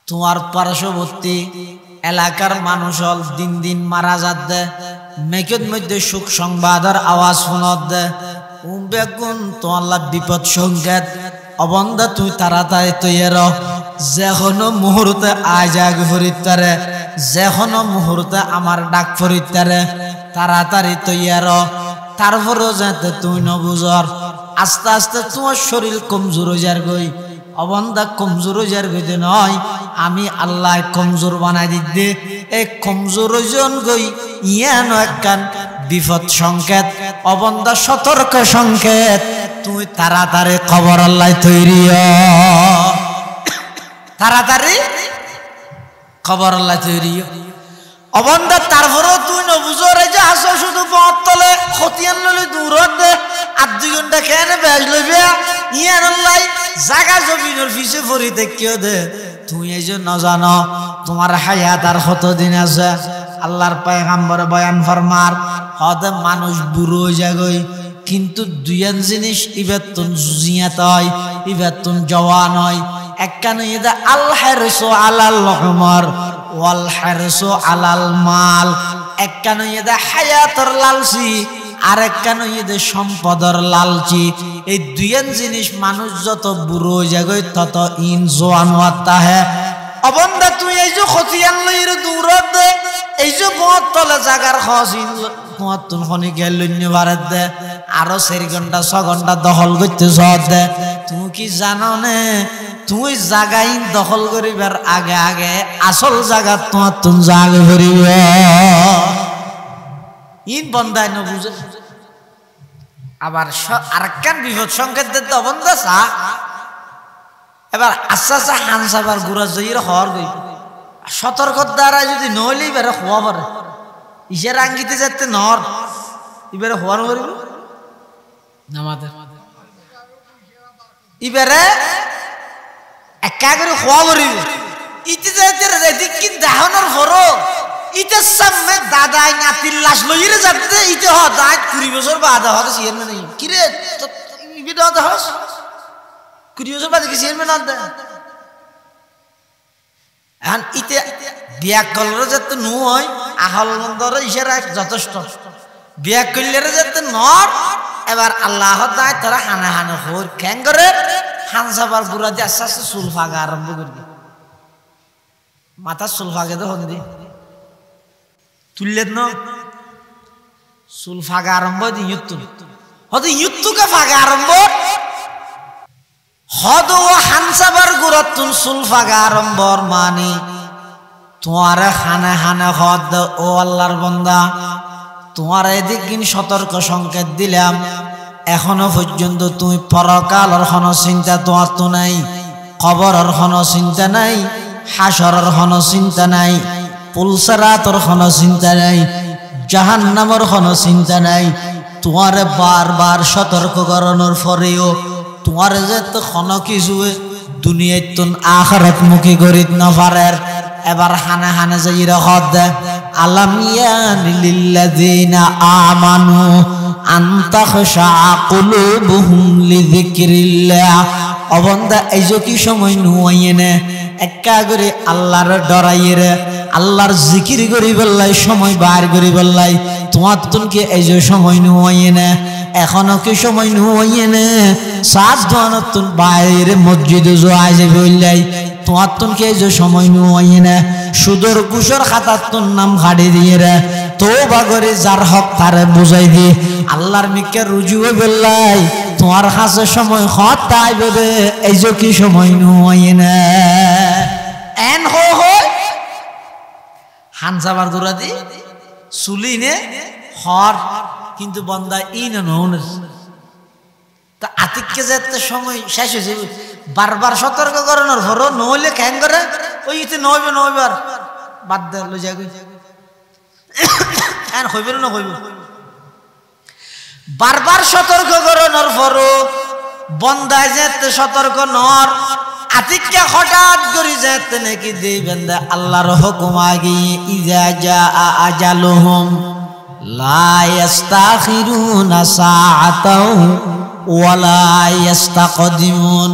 তোমার পার্শ্ববর্তী এলাকার মানুষ দিন দিন মারা যাচ্ছে মেকের মধ্যে সুখ সংবাদের আওয়াজ শুনত দে বেগুন তোমার বিপদ সংকেত অবন্ধা তুই তাড়াতাড়ি তৈর যে কোনো মুহূর্তে আজ আগ ফরিতারে যে কোনো মুহূর্তে আমার ডাক ফরিতারে তাড়াতাড়ি তৈর তারপরও যাতে তুই নবুঝর আস্তে আস্তে তোমার শরীর কমজোর হয়ে যার গই অবন্ধা কমজোর হয়ে যার গই নয় আমি আল্লাহ কমজোর বানাই দিতে এই কমজোর জন গই ইয়ান একখান বিপদ সংকেত অবন্ধা সতর্ক সংকেত তুই তাড়াতাড়ি খবর আল্লাহ তৈরি তাড়াতাড়ি খবর আল্লাহ তৈরি অবন্ধা তারপরেও তুই নবুঝর এই যে আসো শুধু পথ তলে খতিয়ান ললে দূরত দে আর 2 ঘন্টা খেয়ে নে বেশ লইবে ইয়ান আল্লাহ জাগা জমিনের পিছে পড়ি দেখিও দে তুই এই যে নজানো তোমার হায়াত আর কতদিন আছে আল্লাহর পয়গম্বর বয়ান ফরমার হদে মানুষ বুড়ো হয়ে যাগই কিন্তু দুইয়ান জিনিস ইবাতুন জিয়াত হয় ইবাতুন জওয়ান হয় একখানে ইদা আল হারসু আলাল উমর ওয়াল হারসু আলাল মাল একখানে ইদা হায়াতর লালসি আর একখানে ইদা সম্পদের লালচি এই দুইয়ান জিনিস মানুষ যত বুড়ো হয়ে যাগই তত ইন জওয়ান হতা হে অবন্ধা তুই এই যে খতিয়ান লইর দূরত দে এই যে বহুত তলে জাগার খসিন তোমার খনি গেল বারে দে আরো 4 ঘন্টা 6 ঘন্টা দখল করতে দে তুমি কি জানো নে তুই জাগাই দখল করিবার আগে আগে আসল জায়গা তোমার তুমি জাগে করিব ইন বন্ধায় ন বুঝে আবার আরেকখান বিপদ সংকেত দিতে অবন্ধা চা এবার আস্তে আস্তে হানসাবার গুড়া জয়ীর হওয়ার গই সতর্কর দ্বারা যদি নইলে এবারে হওয়া পারে ইসের আঙ্গিতে যাতে নর এবারে হওয়ার করিব নামাতে এবারে একা করে হওয়া করিব ইতে যাইতে যাইতে কি দাহনের হরো ইতে সামনে দাদাই নাতির লাশ লইরে যাতে ইতে হ দাঁত 20 বছর বাদা হতে সিয়ার মানে কি রে ইবিটা হতে হস 20 বছর বাদে কি সিয়ার মানে না এখন ইতে বিয়া করলে যাতে নু হয় আহল মন্দর ইশারা যথেষ্ট বিয়া করলে যাতে নর এবার আল্লাহ দায় তারা হানা হানা হর ক্যাং করে হানসাবার বুড়া দিয়ে আস্তে আস্তে চুল ফাঁকা আরম্ভ করবে মাথার চুল ফাঁকে তো হন্দি তুললেন না চুল ফাঁকা আরম্ভ ইয়ুত্তু হয়তো ইয়ুত্তুকে ফাঁকা আরম্ভ হদ ও হানসাবার গুরুত্ব চুল ফাঁকা আরম্ভর মানে তোমার হানে হানে হদ ও আল্লাহর বান্দা তোমার এদিকে সতর্ক সংকেত দিলাম এখনো পর্যন্ত তুমি পরকালের কোনো চিন্তা তোমার তো নাই কবরের কোনো চিন্তা নাই হাসরের কোনো চিন্তা নাই পুলসরাতের কোনো চিন্তা নাই জাহান্নামের কোনো চিন্তা নাই তোমার বারবার সতর্ক করানোর পরেও তোমার যে তো কোনো কিছু দুনিয়ায় তুন আখিরাত মুখী করিত না পারে এবার হানে হানে যাই রহদ দে আলাম ইয়ানিল্লাযিনা আমানু আন তাখশা কুলুবুহুম লিযিকরিল্লাহ অবন্দা এই যে কি সময় নুয়াইনে একা করে আল্লাহর ডরাইরে আল্লাহর জিকির করি বললাই সময় বার করি বললাই তোমার তুনকে এই যে সময় নুয়াইনে এখনো কি সময় নুয়াইনে সাত ধনতুন বাইরে মসজিদে যাওয়া যাবে বললাই তোমার তুনকে এই যে সময় নুয়াইনে সুদর কুশর খাতার তোর নাম খাড়ি দিয়ে রে তওবা করে যার হক তারে বুঝাই দি আল্লাহর মিকে রুজু বললাই তোমার কাছে সময় হত তাই বেবে এই যে কি সময় নুয়াইনে এন হো হো হানসাবার দুরাদি সুলিনে হর কিন্তু বন্দা ইন নন তা আতিককে যেতে সময় শেষ হয়ে যাবে বারবার সতর্ক করানোর ভরো নইলে ক্যাং করে ওই ইতে নইবে নইবার বাদ দে লই যাগই এন হইবে না হইব বারবার সতর্ক করানোর ভরো বন্দায় যেতে সতর্ক নর আতিককে হঠাৎ করে যেতে নাকি দিবেন দে আল্লাহর হুকুম আগে ইজা জা আজালুহুম লা ইস্তাখিরুনা সাআতাও ওয়ালা ইস্তাকদিমুন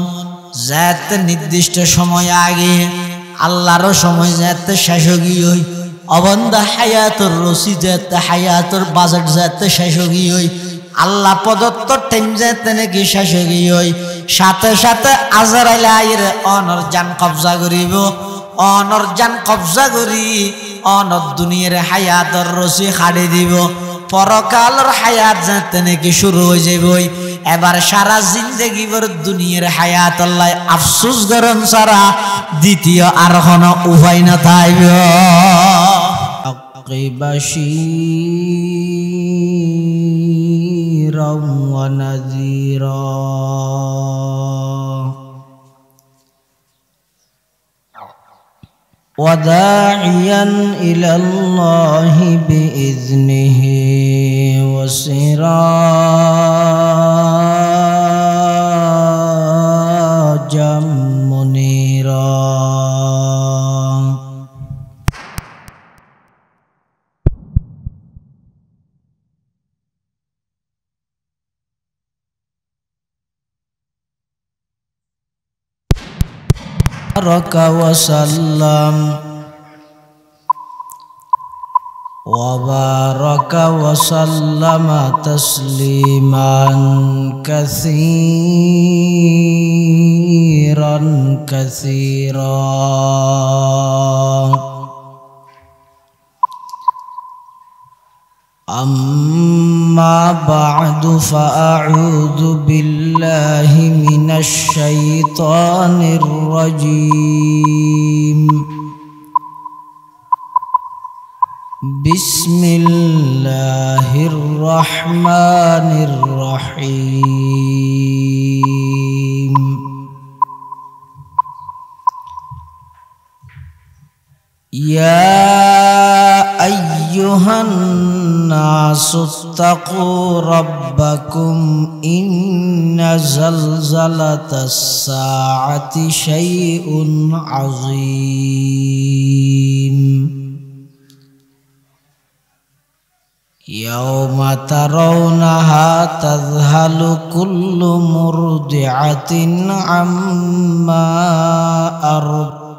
যাতে নির্দিষ্ট সময় আগে আল্লাহরও সময় যেতে শেষ হই অবন্ধা হায়াতুর রসি যেতে হায়াতুর বাজেট যেতে শেষ হই আল্লাহ প্রদত্ত টাইম যেতে নাকি শেষ হই সাথে সাথে আজরাইল আইরে অনর জান কবজা করিব অনর জান কবজা করি অনর দুনিয়ার হায়াতুর রসি খাড়ি দিব পরকালের হায়াত যেতে নাকি শুরু হয়ে যাবই এবার সারা জিন্দেগি ভর দুনিয়ার হায়াত আল্লাহ আফসোস করেন সারা দ্বিতীয় আর কোনো উপায় না থাকবে বাশীরাও ওয়া নাযীরা وداعيا إلى الله بإذنه وسراجا منيرا بارك وسلم وبارك وسلم تسليما كثيرا كثيرا أما بعد فأعوذ بالله من الشيطان الرجيم بسم الله الرحمن الرحيم يا أيها الناس اتقوا ربكم إن زلزلة الساعة شيء عظيم يوم ترونها تذهل كل مرضعة عما أرضعت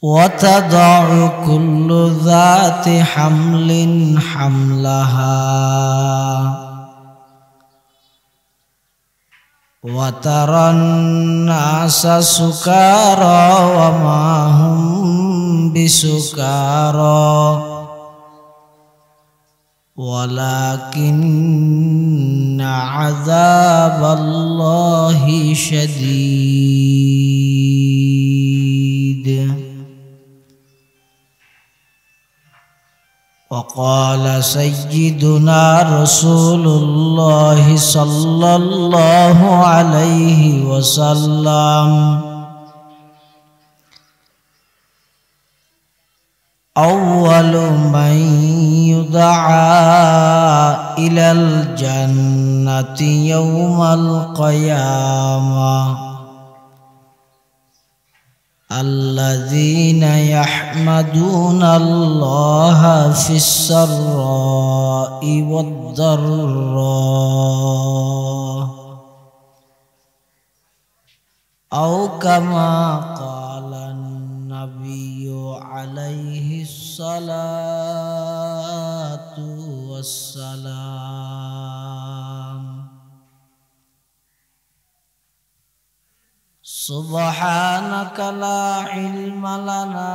وتضع كل ذات حمل حملها وترى الناس سكارى وما هم بسكارى ولكن عذاب الله شديد وقال سيدنا رسول الله صلى الله عليه وسلم أول من يدعى إلى الجنة يوم القيامة الذين يحمدون الله في السراء والضراء أو كما قال النبي عليه الصلاة والسلام سبحانك لا علم لنا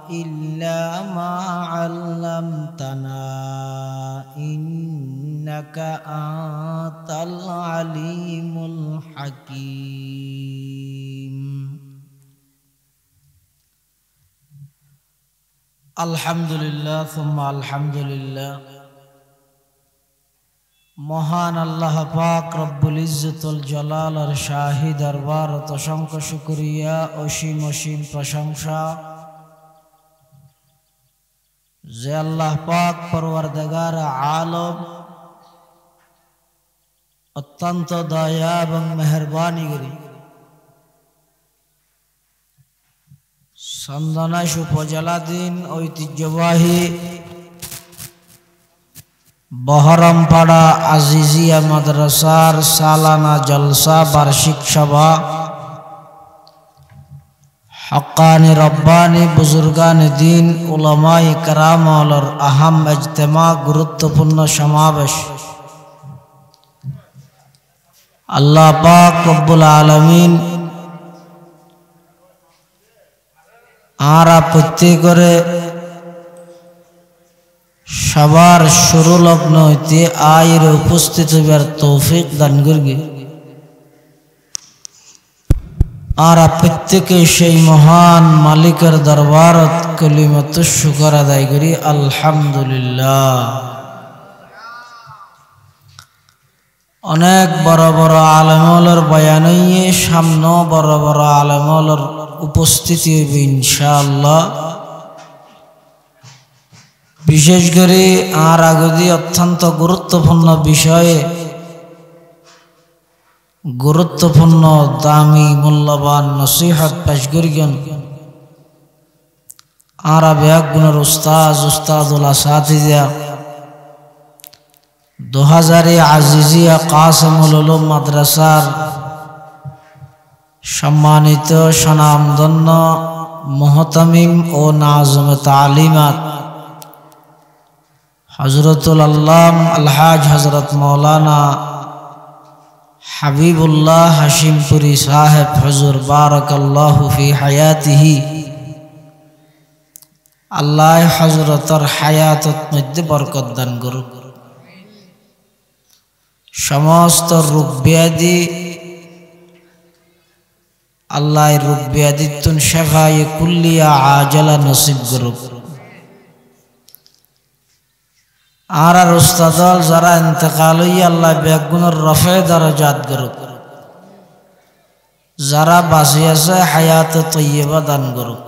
إلا ما علمتنا إنك أنت العليم الحكيم الحمد لله ثم الحمد لله মহান আল্লাহ পাক রব্বুল ইজ্জতুল জালালের শাহী দরবার অসংখ্য শুকরিয়া অসীম অসীম প্রশংসা যে আল্লাহ পাক পরওয়ারদিগার আলম অত্যন্ত দয়া এবং মেহেরবানি করি সন্দানাইশ উপজেলাধীন ঐতিহ্যবাহী বহরমপাড়া আজিজিয়া মাদ্রাসার সালানা জলসা বার্ষিক সভা হক্কানি রব্বানি বুজুর্গান দিন উলামায়ে কেরামের আহম ইজতেমা গুরুত্বপূর্ণ সমাবেশ আল্লাহ পাক রব্বুল আলামিন আরা প্রত্যেকরে সবার শুরু লগ্ন হইতে আয়ের উপস্থিত হইবার তৌফিক দান করবে আর প্রত্যেকে সেই মহান মালিকের দরবারত কলিমাত শুকর আদায় করি আলহামদুলিল্লাহ। অনেক বড় বড় আলেমুলের বয়ান হইয়ে সামনে বড় বড় আলেমুলের উপস্থিতি হইবে ইনশাআল্লাহ। বিশেষ করে আর আগদি অত্যন্ত গুরুত্বপূর্ণ বিষয়ে গুরুত্বপূর্ণ দামি মূল্যবান নসিহত পেশ করিবেন আর বেগুনের উস্তাদুল আসাতিজা 2000 আজিজিয়া কাসিমুল উলুম মাদ্রাসার সম্মানিত স্বনামধন্য মুহতামিম ও নাজমে তালিমাত হযরতুল আল্লাম আলহাজ হযরত মাওলানা হাবিবুল্লাহ হাশিমপুরি সাহেব হুজুর বারাকাল্লাহু ফি হায়াতিহি আল্লাহ হযরতর হায়াতত মধ্যে বরকত দান করুন। সমস্ত রোগ ব্যাধি আল্লাহ রোগ ব্যাধিতুন শিফায়ে কুল্লিয়া আজালা নসিব করুন। আর উস্তাদল যারা ইন্তেকাল হইয়া আল্লাহ বেগুনের রফে দরজাত করুক, যারা বাঁচি আছে হায়াত তৈয়বা দান করুক।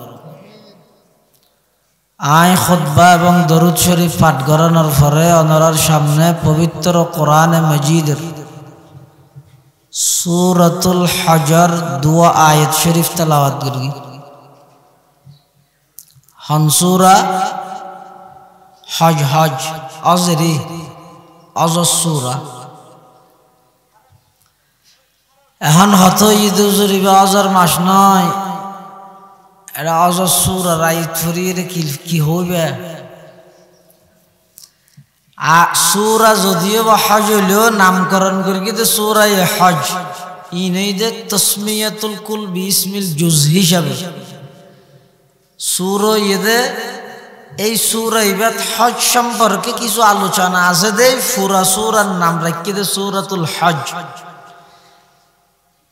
আই খুতবা এবং দরুদ শরীফ পাঠ করানোর পরে অনরার সামনে পবিত্র কোরআনে মজিদের সূরাতুল হজর 2 আয়াত শরীফ তেলাওয়াত করি। হনসুরা হজ হজ অজরি অজসুরা এখন হত ঈদ উজরি বা অজর মাস নয়, এটা অজসুরা রাইত ফুরিয়ে কি হইবে। সুরা যদিও বা হজ হইলেও নামকরণ করি কিন্তু সুরাই হজ ই নেই যে তসমিয়াতুল কুল বিসমিল জুজ হিসাবে সুর ইদে এই সূরা ইবাত হজ সম্পর্কে কিছু আলোচনা আছে। দেই পুরা সূরার নাম রাখি দে সূরাতুল হজ,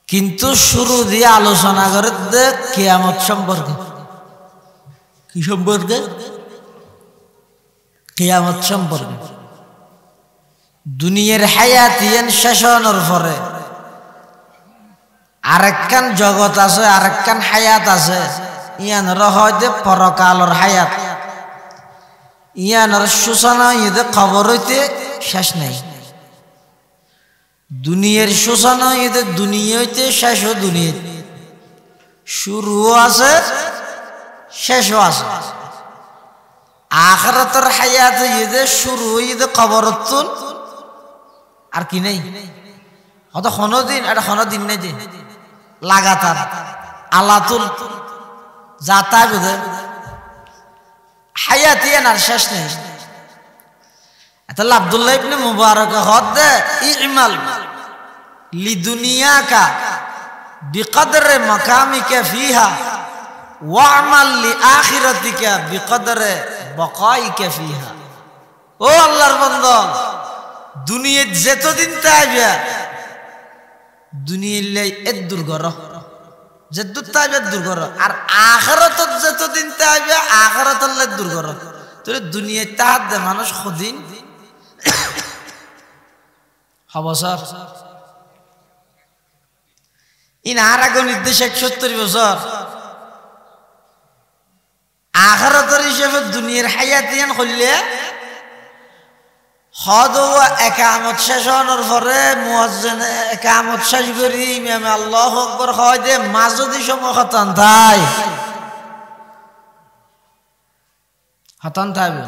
কিন্তু শুরু দিয়ে আলোচনা করে দে কিয়ামত সম্পর্কে। কি সম্পর্কে? কিয়ামত সম্পর্কে। দুনিয়ার হায়াতিয়ান শেষ হওয়ার পরে আরেকখান জগৎ আছে, আরেকখান হায়াত আছে। ইয়ানরা হয়তো পরকালের হায়াত, ইয়ানার সূচনা ইদে খবর হইতে শেষ নাই। দুনিয়ার সূচনা ইদে দুনিয়া হইতে শেষ ও দুনিয়া শুরুও আছে শেষও আছে। আখিরাতের হায়াত ইদে শুরু ইদে খবরতুন আর কি নেই। অত কোনদিন এটা কোনদিন নেই যে লাগাতার আলাতুল যাতা বুঝে হায়াতিয়ান আর শেষ নেই। তাহলে আব্দুল্লাহ ইবনে মুবারক হদে ইমাল লিদুনিয়াকা বিকদরে মাকামিকা ফিহা ওয়ামাল লিআখিরাতিকা বিকদরে বাকাইকা ফিহা। ও আল্লাহর বান্দা, দুনিয়াত যতদিন তাইবা দুনিয়ার লাই এদ্দুর গর যদ্দুর তাইবা দূর কর, আর আখিরাতত যতদিন তাইবা আখিরাতত লাই দূর কর। তাহলে দুনিয়ায় তাহাত দে মানুষ খদিন হবসর ইন আর আগে নির্দেশ 71 বছর আখিরাতের হিসেবে দুনিয়ার হায়াতিয়ান করলে হদ একামত শেষ হওয়ার পরে মুয়াজ্জিন একামত শেষ করি ইমামে আল্লাহু আকবার হয় দে মাঝদি সময় হতান থাই হতান থাকবে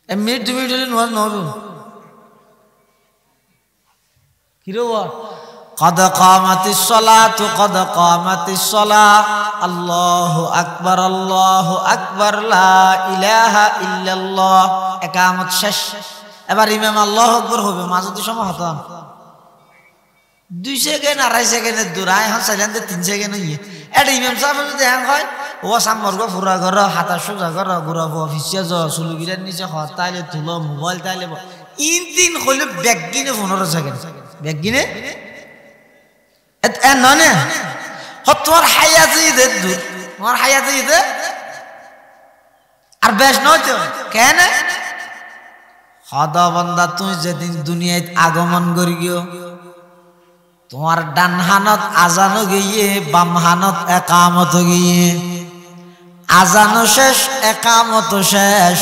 মিনিট 2 মিনিট হলে নোয়াজ নহব কিরো قد قامت الصلاة قد قامت الصلاة الله أكبر لا إله إلا الله একামত শেষ এবার ইমাম আল্লাহু আকবার হবে মাঝে সময় হতো 2 সেকেন্ড 2.5 সেকেন্ডের দূরায় হন সাইলেন্টে 3 সেকেন্ড হইয়ে এটা ইমাম সাহেব যদি হ্যাং হয় ও সামর্গ পুরা ঘর হাতা সোজা ঘর ঘুরাব অফিসে যাও সুলুগিরার নিচে হত তাইলে তুলো মোবাইল তাইলে ইন তিন হইলে ব্যাগিনে 15 সেকেন্ড ব্যাগিনে ননে তোমার হায়াতে ঈদের দূর তোমার হায়াতে ঈদে আর বেশ নয় তো কেন খোদা বান্দা তুই যেদিন দুনিয়ায় আগমন করি গিয়ে তোমার ডান হানত আজানো গিয়ে বাম হানত একামত গিয়ে আজানো শেষ একামত শেষ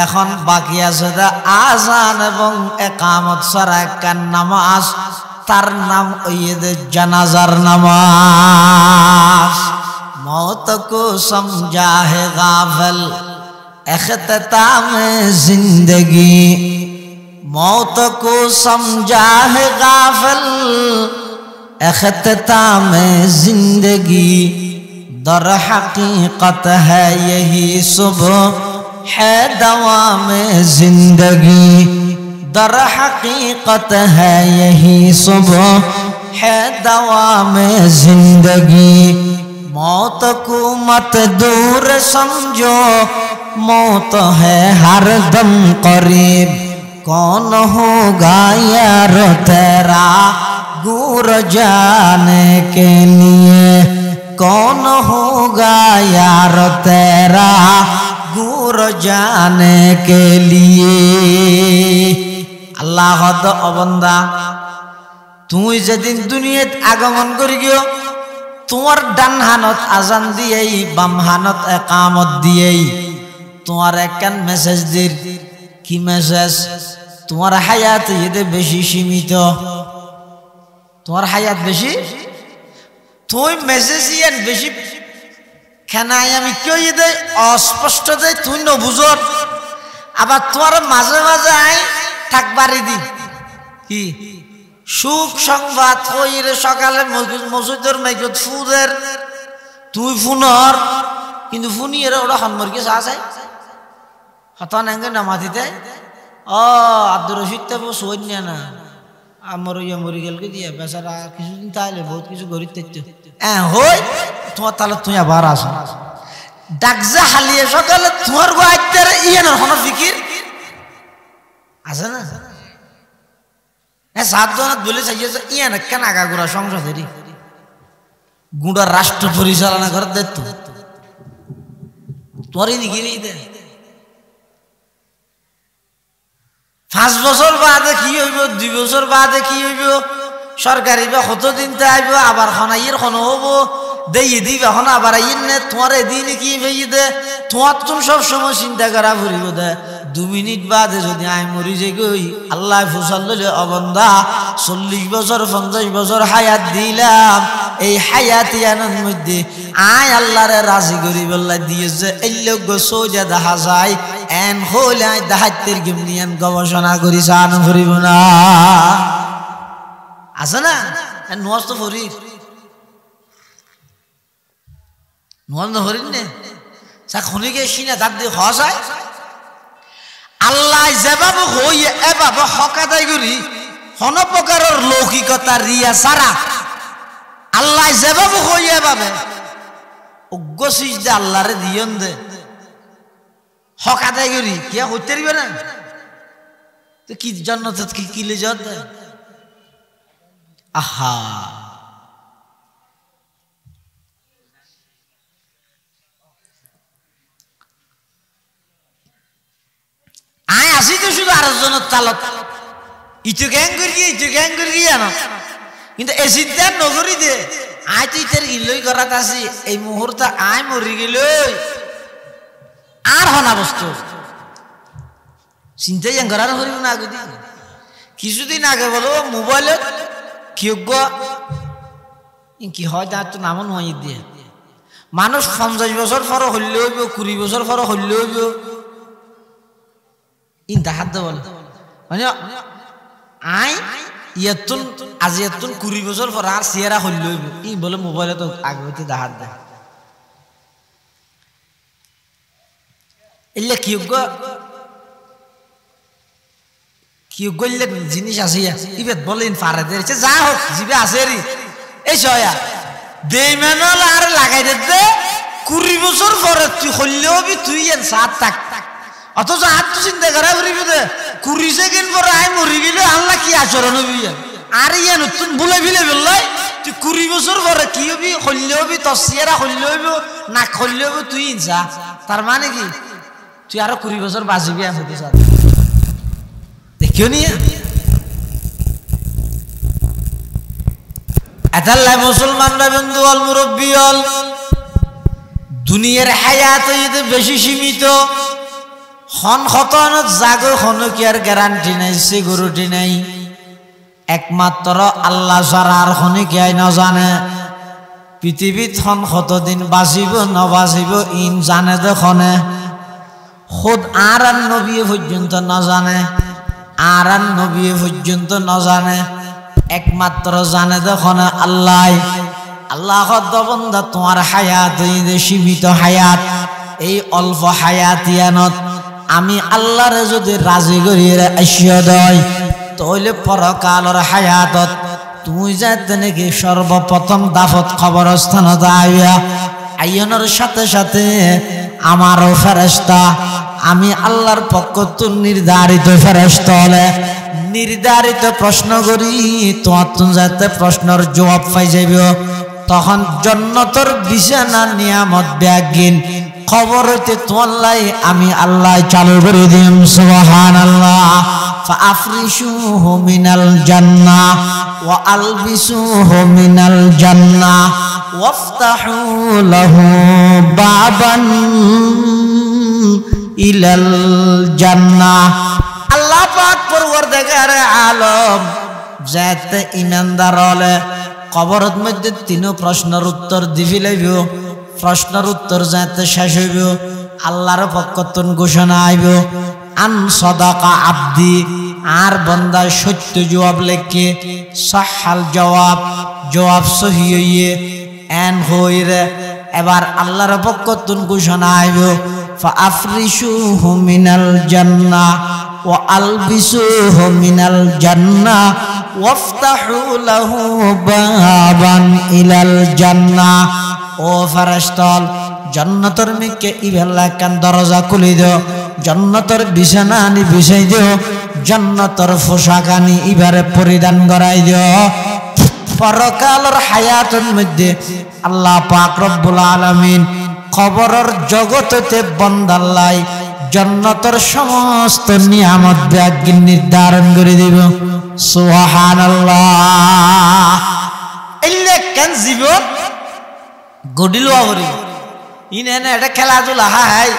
এখন বাকি আছে আজান এবং একামত ছাড়া একটা নামাজ তার নাম ঈদে জানাজার নামাজ मौत को समझा है गाफिल इख्तिताम जिंदगी मौत को समझा है गाफिल इख्तिताम जिंदगी दर हकीकत है यही सुबह है दवाम जिंदगी दर हकीकत है यही सुबह है दवाम जिंदगी मौत को मत दूर समझो मौत है हर दम करीब कौन होगा यार तेरा गुर जाने के लिए कौन होगा यार तेरा गुर जाने के लिए अल्लाह बंदा तुई जेदिन दुनियात आगमन करी गयो তোমার ডান হানত আজান দিয়েই বাম হানত একামত দিয়েই তোমার একখান মেসেজ দির কি মেসেজ তোমার হায়াত এতে বেশি সীমিত তোমার হায়াত বেশি তুই মেসেজ ইয়ান বেশি খানায় আমি কেউ এতে অস্পষ্ট যে তুই নবুঝর আবার তোমার মাঝে মাঝে আই থাকবারি দি কি সুখ সংবাদ কইরে সকালে মসজিদের মাইকত ফুদের তুই ফুনর কিন্তু ফুনিয়ে ওরা হনমরকে চাই হতান এঙ্গে নামাতিতে ও আব্দুর রশিদ তো সৈন্য না আমার ইয়ে মরি গেলকে দিয়ে বেচারা কিছুদিন তাইলে বহুত কিছু গরিব থাকতো হই তোমার তাহলে তুই আবার আসো ডাকজা হালিয়ে সকালে তোমার গো আইতে ইয়ে না হন ফিকির আছে না 7 জনত বলে চাইছে ইয়া না কেন আগাগোড়া সংসদেরই গুঁড়া রাষ্ট্র পরিচালনা করে দেখতো তোরই নাকি দে 5 বছর বাদে কি হইব 2 বছর বাদে কি হইব সরকারি বা কতদিন তে আইব আবার খনাইয়ের খন হবো দেই দিবে এখন আবার আইন না তোমার এদিন কি হইয়ে দে তোমার তুমি সব সময় চিন্তা করা ফুরিব দে 2 মিনিট বাদে যদি আই মরি যাই গই আল্লাহ ফুসাল ললে অবন্দা 40 বছর 50 বছর হায়াত দিলাম এই হায়াতিয়ানের মধ্যে আই আল্লাহরে রাজি করি বল্লা দিয়েছে এই লোক সোজা দেখা যায় এন হইলাই দাহাতের গিমনিয়ান গবেষণা করি জান ফুরিব না আছে না নোয়াজ তো ফুরি নোয়াজ তো ফুরিন নে সা খনিকে সিনা দাঁত দিয়ে খাওয়া যায় আল্লাহ যেভাবে হইয়ে এভাবে হক আদায় করি কোন প্রকারের লৌকিকতা রিয়া সারা আল্লাহ যেভাবে হইয়ে এভাবে অজ্ঞসিস দে আল্লাহরে দিয়ন দে হক আদায় করি কে হইতে পারবে না তো কি জন্য কি কিলে যত দে আহা আয় আসি তো শুধু আরেকজনের তালত ইটো গ্যাং করি জানো কিন্তু এই চিন্তা নগরী দে আয় তো ইটার ইলই করাত আছি এই মুহূর্তে আয় মরি গেল আর হনা বস্তু চিন্তা ইয়াং করার করিব না আগে কিছুদিন আগে বলো মোবাইলত কি হয় তার তো নামও নয় দিয়ে মানুষ 50 বছর পর হইলে হইব 20 বছর পর হইলে হইব ইন হাত দে বলে মানে আই ইয়াতুন আজি ইয়াতুন 20 বছর পর আর সিয়ারা হইল ই বলে মোবাইলে তো আগে হইতে হাত দে এলে কি গইলে জিনিস আছে ইবেত বলেন পারে দেছে যা হোক জিবে আছে রে এই সয়া বেইমানল আর লাগাই দে 20 বছর পরে তুই হইলেও বি তুই এন সাত থাক অথচ হাত তো চিন্তা করা করিবি দে 20 সেকেন্ড পরে আই মরি গেলে আল্লাহ কি আচরণ হবি আর ইয়া নতুন ভুলে ফিলে বললাই তুই 20 বছর পরে কি হবি হইলেও বি তসিয়ারা হইলেও বি না হইলেও বি তুই ইনসা তার মানে কি তুই আরো 20 বছর বাঁচবি আমি তো সাথে দেখিও নি আতাল্লাহ মুসলমানরা বন্ধু অল মুরব্বি অল দুনিয়ার হায়াত হইতে বেশি সীমিত হন খতনত জাগো হন কি আর গ্যারান্টি নাই সিকিউরিটি নাই একমাত্র আল্লাহ ছাড়া আর হনে কি আই না জানে পৃথিবীত হন কতদিন বাঁচিব না বাঁচিব ইন জানে দেখনে খুদ আর নবী পর্যন্ত না জানে আর নবী পর্যন্ত না জানে একমাত্র জানে দেখনে আল্লাহ আল্লাহ বন্দা তোমার হায়াত সীমিত হায়াত এই অল্প হায়াতিয়ানত আমি আল্লাহরে যদি রাজি করিয়ে আসিয়া দেয় তাহলে পরকালের হায়াতত তুমি যাতে নাকি সর্বপ্রথম দাফত কবরস্থানত আইয়নের সাথে সাথে আমারও ফেরেশতা আমি আল্লাহর পক্ষ তো নির্ধারিত ফেরেশতা হলে নির্ধারিত প্রশ্ন করি তোমার তুমি যাতে প্রশ্নের জবাব পাই যাইব তখন জান্নাতের বিছানা নিয়ামত ব্যাগিন খবর হইতে তোমাল্লাই আমি আল্লাহ চালু করে দিম সুবহানাল্লাহ ফাআফরিশুহু মিনাল জান্নাহ ওয়া আলবিসুহু মিনাল জান্নাহ ওয়াফতাহু লাহু বাবান ইলাল জান্নাহ আল্লাহ পাক পরওয়ারদিগার আলম যাতে ঈমানদার হলে কবরের মধ্যে তিন প্রশ্নের উত্তর দিবি লাইব প্রশ্নের উত্তর যাতে শেষ হইব আল্লাহর পক্ষ থেকে ঘোষণা আইব আন সাদাকা আব্দি আর বান্দা সত্য জবাব লেখে সাহাল জবাব সহি হইয়ে এন হইরে এবার আল্লাহর পক্ষ থেকে ঘোষণা আইব ফাআফরিশুহু মিনাল জান্নাহ ওয়া আলবিসুহু মিনাল জান্নাহ ওয়াফতাহু লাহু বাবান ইলাল জান্নাহ ও ফেরেশতাল জান্নাতের মিকে ইবেলা কান দরজা খুলে দাও জান্নাতের বিছানা আনি বিছাই দাও জান্নাতের পোশাক আনি ইবারে পরিধান করাই দাও পরকালের হায়াতের মধ্যে আল্লাহ পাক রব্বুল আলামিন কবরের জগতেতে বান্দাল্লাই জান্নাতের সমস্ত নিয়ামত ব্যাগিন নির্ধারণ করে দিব সুবহানাল্লাহ ইল্লে কেন জীবন গডিল আবরি ইনে না এটা খেলাধুলা হাই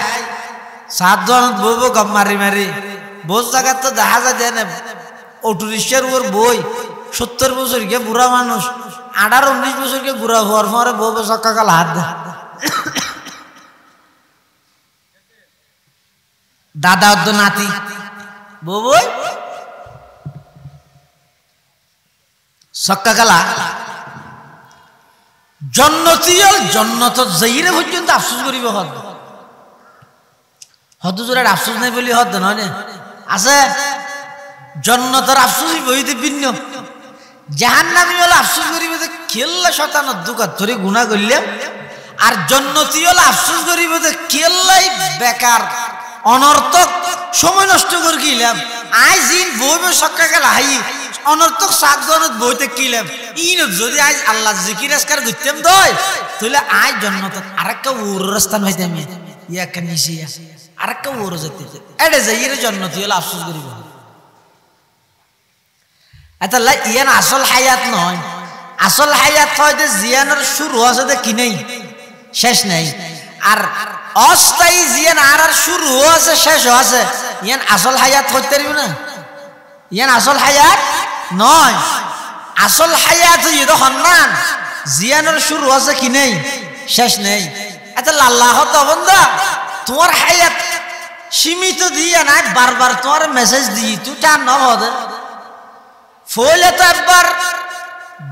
7 জন বইব গপ মারি বোঝ জায়গা তো দেখা যায় না অটো রিক্সার উপর বই 70 বছর কে বুড়া মানুষ 18-19 বছর কে বুড়া হওয়ার পরে বউ চক্কা কাল হাত দে দাদা অদ্দ নাতি বউ বই চক্কা কালা জন্নত যাইরে পর্যন্ত আফসোস করিব হদ জোরের আফসোস নাই বলি হদ নয় আছে জন্নতর আফসোস বইতে ভিন্ন জাহান্নামী হলে আফসোস করিব যে কেল্লা শতানত দুকাত ধরে গুনাহ করলাম আর জন্নতি হলে আফসোস করিব যে কেল্লাই বেকার অনর্থক সময় নষ্ট করে গেলাম আই জিন বইবে সক্কা গেলা হাই অনর্থক 7 জনত বইতে কিলাম ইন যদি আজ আল্লাহ জিকির আজকার করতাম দয় তাহলে আজ জান্নাত আরেকটা ওর রাস্তা হইতাম ইয়া কানিসি আরেকটা ওর যেতে এডে যাইরে জান্নাতি হলে আফসোস করিব এটা লা ইয়ান আসল হায়াত নয় আসল হায়াত হয় যে জিয়ানের শুরু আছে যে কি নেই শেষ নেই আর অস্থায়ী জিয়ান আর শুরু আছে শেষ আছে ইয়ান আসল হায়াত হইতে পারিব না ইয়ান আসল হায়াত নয় আসল হায়াত ইদো হন্নান জিয়ানের শুরু আছে কি নেই শেষ নেই এটা আল্লাহ তো বান্দা তোমার হায়াত সীমিত দিয়া নাই বারবার তোমার মেসেজ দিই তুই টান নবদে ফলে তো একবার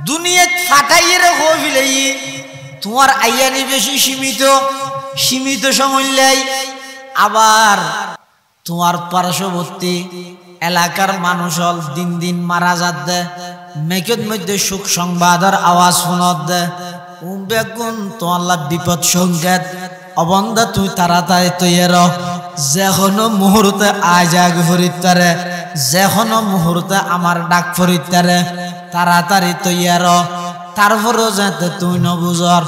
দুনিয়া ফাটাইয়ে রে হইলাই তোমার আইয়ানি বেশি সীমিত সীমিত সময় লাই আবার তোমার পার্শ্ববর্তী এলাকার মানুষ হল দিন দিন মারা যাচ্ছে মেকের মধ্যে সুখ সংবাদের আওয়াজ শোনাত দে বেগুন তোমার বিপদ সংকেত অবন্ধা তুই তাড়াতাড়ি তৈর যে কোনো মুহূর্তে আজ আগ ফরিতারে যে কোনো মুহূর্তে আমার ডাক ফরিতারে তাড়াতাড়ি তৈর তারপরেও যাতে তুই নবুঝর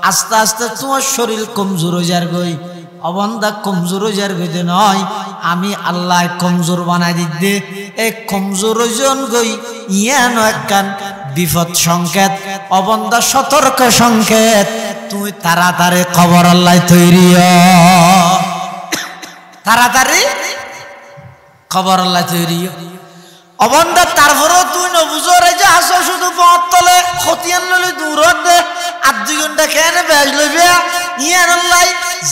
আস্তে আস্তে তোমার শরীর কমজোর হয়ে যার গই অবন্ধা কমজোর হয়ে যার গইতে নয় আমি আল্লাহ কমজোর বানাই দিতে এই কমজোর জন গই ইয়ানো একখান বিপদ সংকেত অবন্ধা সতর্ক সংকেত তুই তাড়াতাড়ি খবর আল্লাহ তৈরি তাড়াতাড়ি খবর আল্লাহ তৈরি অবন্ধা তারপরেও তুই নবুঝর এই যে আসো শুধু পথ তলে খতিয়ান লইলে দূরত দে আর 2 ঘন্টা কেন বেশ লইবে ইয়ান আল্লাহ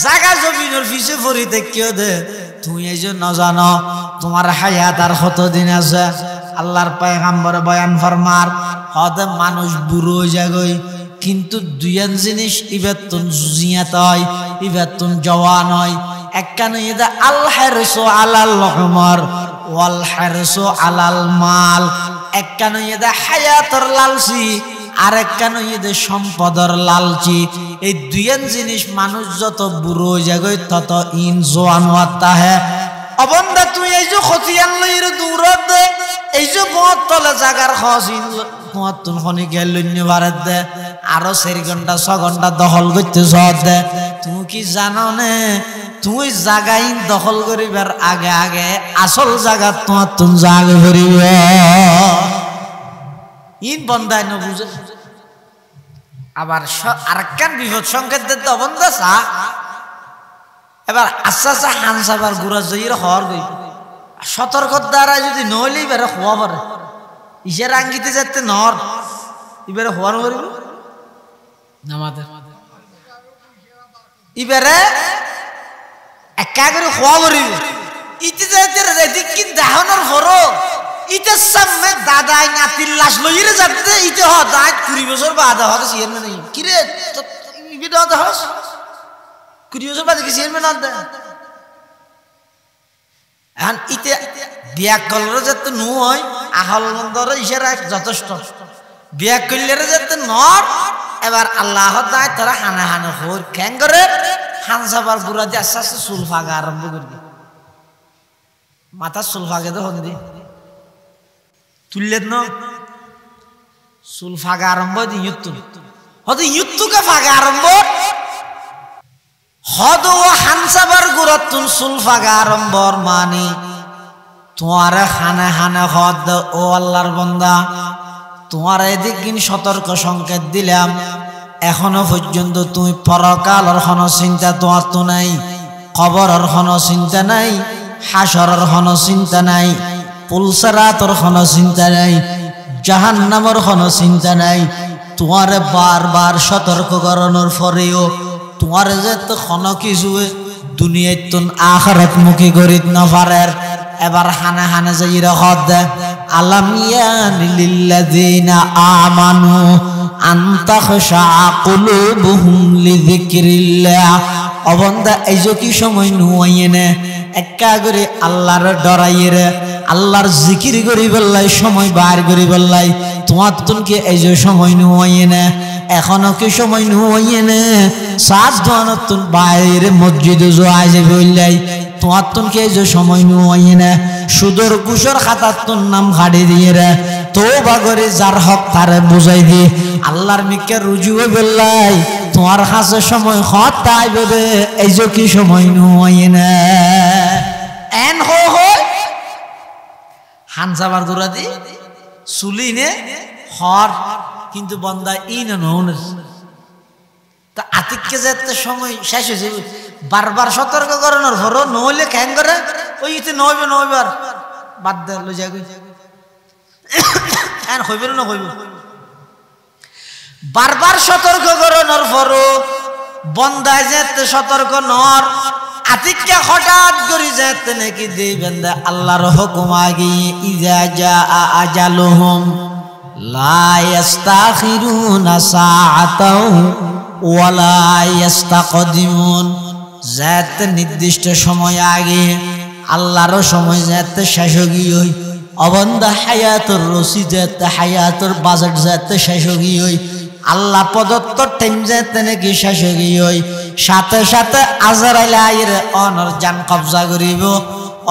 জাগা জমিনের পিছে পড়ি দেখিও দে তুই এই যে ন জানো তোমার হায়াত আর কতদিন আছে আল্লাহর পয়গম্বর বয়ান ফরমার হতে মানুষ বুড়ো হয়ে যাগই কিন্তু দুইয়ান জিনিস ইবেতুন জিয়াত হয় ইবেতুন জওয়ান হয় একখানে ইদা আল হারসু আলাল উমর ওয়াল হারসু আলাল মাল একখানে ইদা হায়াতর লালসি আর একখানে ইদা সম্পদর লালচি এই দুইয়ান জিনিস মানুষ যত বুড়ো হয়ে যাগই তত ইন জওয়ান হতা হে অবন্ধা তুই এই যে খতিয়ান লইরে দূরত দে এই যে পথ তলে জাগার খসিন তোমার তুন খনি গেল ভারত দে আরো 4 ঘন্টা 6 ঘন্টা দখল করতে সদ দে তুমি কি জানো নে তুই জাগাই দখল করিবার আগে আগে আসল জায়গা তোমার তুন জাগে করিব ইন বন্ধায় ন বুঝে আবার আরেকখান বিপদ সংকেত দিতে অবন্ধা চা এবার আস্তে আস্তে হানসাবার গুড়া জয়ীর হওয়ার গই সতর্কর দ্বারা যদি নইলে এবারে হওয়া পারে ইসের আঙ্গিতে যাতে নর এবারে হওয়ার করিব আমাদের এবারে একা করে হওয়া করিব ইতে যাইতে কি দাহনের ভরো ইতে সামনে দাদাই নাতির লাশ লইরে যাতে ইতে হ দাঁত 20 বছর বাদা হতে সিয়ার মানে কি রে ইবিটা হতে হস 20 বছর বাদে কি সিয়ার মানে না এখন ইতে বিয়া করলে যাতে নু হয় আহল মন্দর ইশারা যথেষ্ট বিয়া করলে যাতে নর এবার আল্লাহ দায় তারা হানা হানা হর খ্যাং করে হানসাবার বুড়া দিয়ে আস্তে আস্তে চুল ফাঁকা আরম্ভ করবি মাথার চুল ফাঁকে তো হন্দি তুললেন ন চুল ফাঁকা আরম্ভ ইয়ুত্তু হয়তো ইয়ুত্তুকে ফাঁকা আরম্ভ হদ ও হানসাবার গুরতুন চুল ফাঁকা আরম্ভর মানে তোমার হানে হানে হদ ও আল্লাহর বন্দা তোমার এদিক সতর্ক সংকেত দিলাম এখনো পর্যন্ত তুমি পরকালের কোনো চিন্তা তোমার তো নাই কবরের কোনো চিন্তা নাই হাসরের কোনো চিন্তা নাই পুলসরাতের কোনো চিন্তা নাই জাহান্নামের কোনো চিন্তা নাই তোমার বারবার সতর্ক করানোর পরেও তোমার যে কোনো কিছু দুনিয়ায় তুন আখিরাত মুখী করিত না পারে এবার হানে হানে যাই রাখত দে আলাম ইয়ানিল্লাযিনা আমানু আন তাখশা কুলুবুহুম লিযিকরিল্লাহ অবন্দা এই যে কি সময় নুয়াইনে একা করে আল্লাহর ডরাইয়ে আল্লাহর জিকির করি বললাই সময় বার করি বললাই তোমার তুনকে এই যে সময় নুয়াইনে এখনো কি সময় নুয়াইনে সাত ধনতুন বাইরে মসজিদে যাওয়া যাবে বললাই তোমার তুনকে এই যে সময় নুয়াইনে সুদর কুশর খাতার তুন নাম হাড়ি দিয়ে রে তওবা করে যার হক তারে বুঝাই দি আল্লাহর মিকে রুজু বললাই তোমার কাছে সময় হত তাই বেবে এই যে কি সময় নুয়াইনে এন হো হো হানসাবার গুরাদি সুলিনে হর কিন্তু বন্দা ইন নউনের তা আতিককে যেতে সময় শেষ হয়ে যাবে বারবার সতর্ক করানোর পর নইলে ক্যাং করে ওই ইতে নইবার বাদ দে লই যাগি এন হইবে না হইব বারবার সতর্ক করানোর পর বন্দায় যেতে সতর্ক নর আতিককে হঠাৎ করে যেতে নাকি দিবেন দে আল্লাহর হুকুম আগে ইজা জা আজালুহুম লা ইস্তাখিরুনা সাআতাও ওয়ালা ইস্তাকদিমুন যেতে নির্দিষ্ট সময় আগে আল্লাহর সময় যেতে শেষ হয়ে অবন্ধা হায়াতুর রসি যেতে হায়াতুর বাজেট যেতে শেষ হয়ে আল্লাহ প্রদত্ত টাইম যেতে নাকি শেষ হয়ে সাথে সাথে আজরাইল আইরে অনর জান কবজা করিব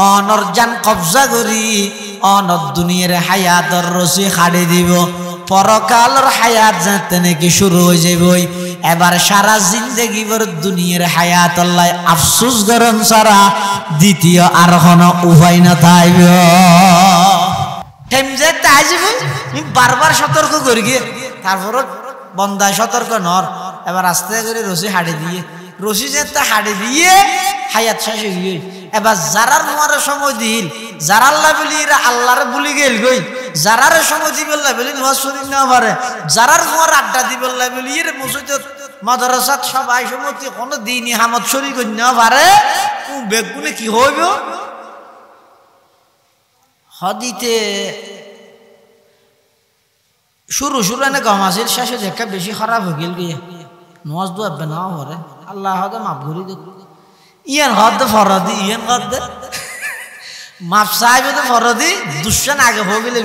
অনর জান কবজা করি অনর দুনিয়ার হায়াতুর রসি খাড়ি দিব পরকালের হায়াত যেতে নাকি শুরু হয়ে যাইব এবার সারা জিন্দেগি ভর দুনিয়ার হায়াত আল্লাহ আফসোস গরম সারা দ্বিতীয় আর কোনো উপায় না থাকব টাইম যেতে আইব বারবার সতর্ক করি গিয়ে তারপর বন্দায় সতর্ক নর এবার আস্তে করে রশি হাড়ি দিয়ে রশি যেতে হাড়ি দিয়ে হায়াত শেষ হয়ে এবার যারার নোয়ার সময় দিল যারা আল্লাহ বলি আল্লাহরে বলি গেল গই যারার সময় দিব আল্লাহ বলি নোয়াজ শরীর না পারে যারার নোয়ার আড্ডা দিব আল্লাহ বলি এর মসজিদত মাদ্রাসাত সবাই সমতি কোনো দিনই হামত শরীর করি না পারে বেগুনে কি হইব হদিতে শুরু এনে গম আছিল শেষে দেখা বেশি খারাপ হয়ে গেল গিয়ে নজ দোয়াবে না হরে আল্লাহ হদে মাফ করি দেখ ইয়ান হদ ফরদি ইয়ান হদ মাফ সাহেব তো ফরদি দুশ্মন আগে হয়ে গেলে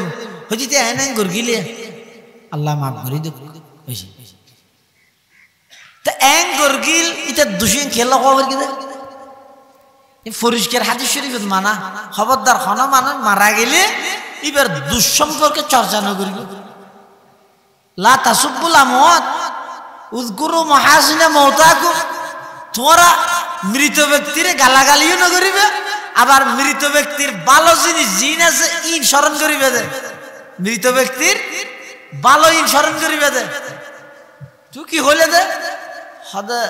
হইতে এনে ঘুর গিলে আল্লাহ মাফ করি দেখ বেশি তা এং ঘুর গিল এটা দুশ্মন খেলা খবর কি দেখ ফরিষ্কার হাদিস শরীফত মানা খবরদার খন মানুষ মারা গেলে এবার দুঃসম্পর্কে চর্চা না করি লা তাসুব্বুল আমওয়াত উযকুরু মাহাসিনা মাউতাকুম তোমরা মৃত ব্যক্তির গালাগালিও না করিবে আবার মৃত ব্যক্তির ভালো জিনিস জিন আছে ইন স্মরণ করিবে দে মৃত ব্যক্তির ভালো ইন স্মরণ করিবে দে তুই কি হইলে দে হদা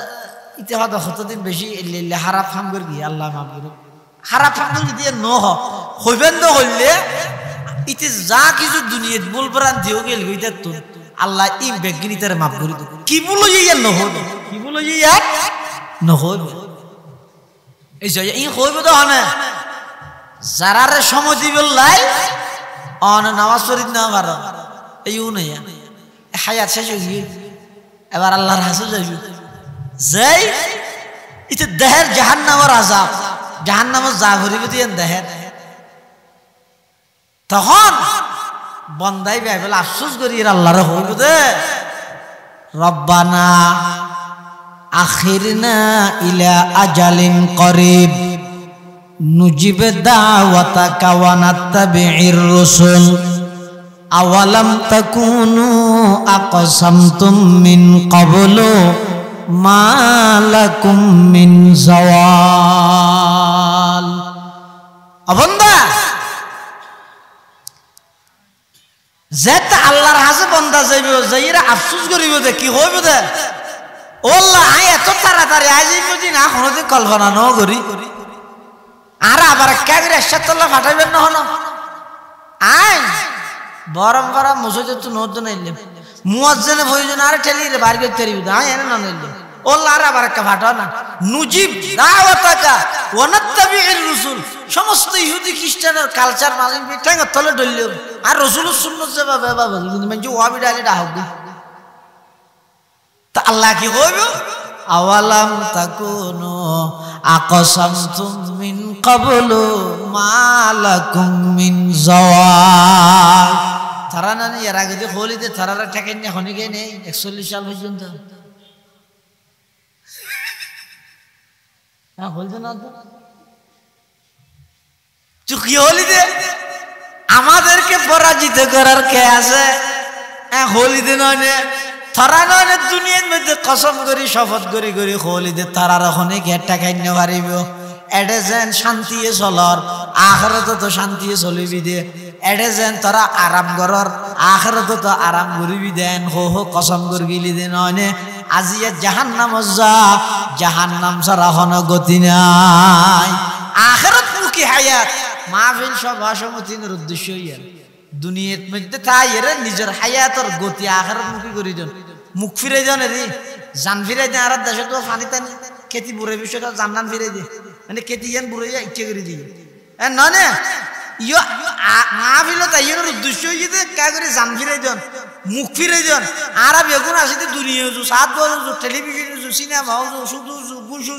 ইতে হদা কতদিন বেশি হারাপ ফাম করি আল্লাহ মাফ করুক হারাপ ফাম করি দিয়ে ন হইবেন তো হইলে ইতে যা কিছু দুনিয়াত বলবরান দিও গেল হইতে তো আল্লাহ ই বেগিনি তার মাফ করে দেব কি বলো ইয়া নহব কি বলো ইয়া নহব এই যে ই হইব তো না যারারে সময় দিবলাই অন নামাজ পড়িত না পারো এইও না হায়াত শেষ হয়ে এবার আল্লাহর হাসে যাইব যাই এটা দেহের জাহান্নামের আযাব জাহান্নামের যা ভরিব দিয়ে দেহের তখন বন্দাই ভাই আফসোস করি আল্লাহর হইব দে রব্বানা আখিরনা ইলা আজালিন করিব নুজিব দাওয়াতাকা ওয়া নাত্তাবি'ir রাসূল আওয়ালাম তাকুনু আকসামতুম মিন ক্বাবলু মা লাকুম মিন যাওয়াল বন্দা যেতে আল্লাহর হাসে বন্দা যাইব যাইরা আফসোস করিব দে কি হইব দে ও আল্লাহ আই এত তাড়াতাড়ি আই যাইব দিন না কোনদিন কল্পনা ন করি আর আবার কে করে একসাথে ফাটাইবেন না হন আই বরম বরম মসজিদে তো নদ নাইলে মুয়াজ্জিনে প্রয়োজন আর ঠেলি রে বাইরে করতে পারিব আই এনে না নাইলে ও আল্লাহ আর আবার কে ফাটাও না নুজিব দাওয়াতাকা ওয়া নাত্তাবি'ir রাসূল সমস্ত ইহুদি খ্রিস্টানের কালচার মালিক বিটাঙ্গ তলে ডলল আর রাসূলের সুন্নাত যেভাবে বাবা কিন্তু মানে ওয়াবি ডালে ডাহব তা আল্লাহ কি কইব আওয়ালাম তাকুনু আকসামতুম মিন ক্বাবলু মা লাকুম মিন যাওয়াল তারা না এর আগে যে খলিতে তারারা ঠেকেন না হনি গে নেই 41 সাল পর্যন্ত হ্যাঁ বলতে না তো চুকি হলি দে আমাদেরকে পরাজিত করার কে আছে হ্যাঁ হলি দে নয় তারা নয় দুনিয়ার মধ্যে কসম করি শপথ করি করি হলি দে তারার ওখানে ঘেরটা খাইতে পারিব এডে যেন শান্তিয়ে চলর আখেরাতে তো শান্তিয়ে চলিবি দে এডে যেন তারা আরাম করর আখেরাতে তো আরাম করিবি দেন হো হো কসম করগিলি দে নয় আজিয়া জাহান্নাম যা জাহান্নাম ছাড়া কোনো গতি নাই আখিরাত মুখী হায়াত মাহফিল সভা সমিতির উদ্দেশ্য ইয়ার দুনিয়ার মধ্যে তাই এর নিজের হায়াতের গতি আখিরাত মুখী করি দেন মুখ ফিরে যান রে জান ফিরে দেন আর দেশে তো পানি টানি খেতি বুড়ে বিষয়টা জান্নান ফিরে দে মানে কেতিয়ান বুড়াইয়া ইচ্ছে করে দিয়ে নয় না ইয় মাহফিল তাইয়ের উদ্দেশ্য হইতে কা করে জান ফিরাই দেন মুখ ফিরাই দেন আর বেগুন আসিতে দুনিয়া হজু সাত বজু টেলিভিশন হজু সিনেমা হজু শুধু গুসু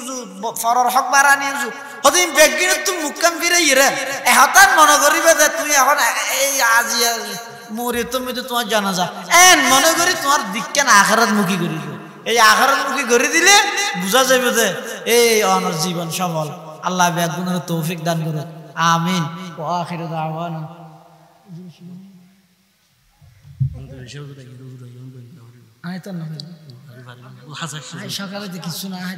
ফরর হক বারানি হজু হদিন বেগিন তুমি মুখ কাম ফিরাই রে হঠাৎ মনে করিবে যে তুই এখন এই আজি মরে তুমি তো তোমার জানাজা এন মনে করি তোমার দিককেন আখারাত মুখী করি এই আখারাত মুখী করে দিলে বুঝা যাবে যে এই অনর জীবন সফল আল্লাহ বেগুনের তৌফিক দান করুন আমিন ওয়া আখিরু দাওয়ানা আয়তন না আই সকালে তো কিছু না হয়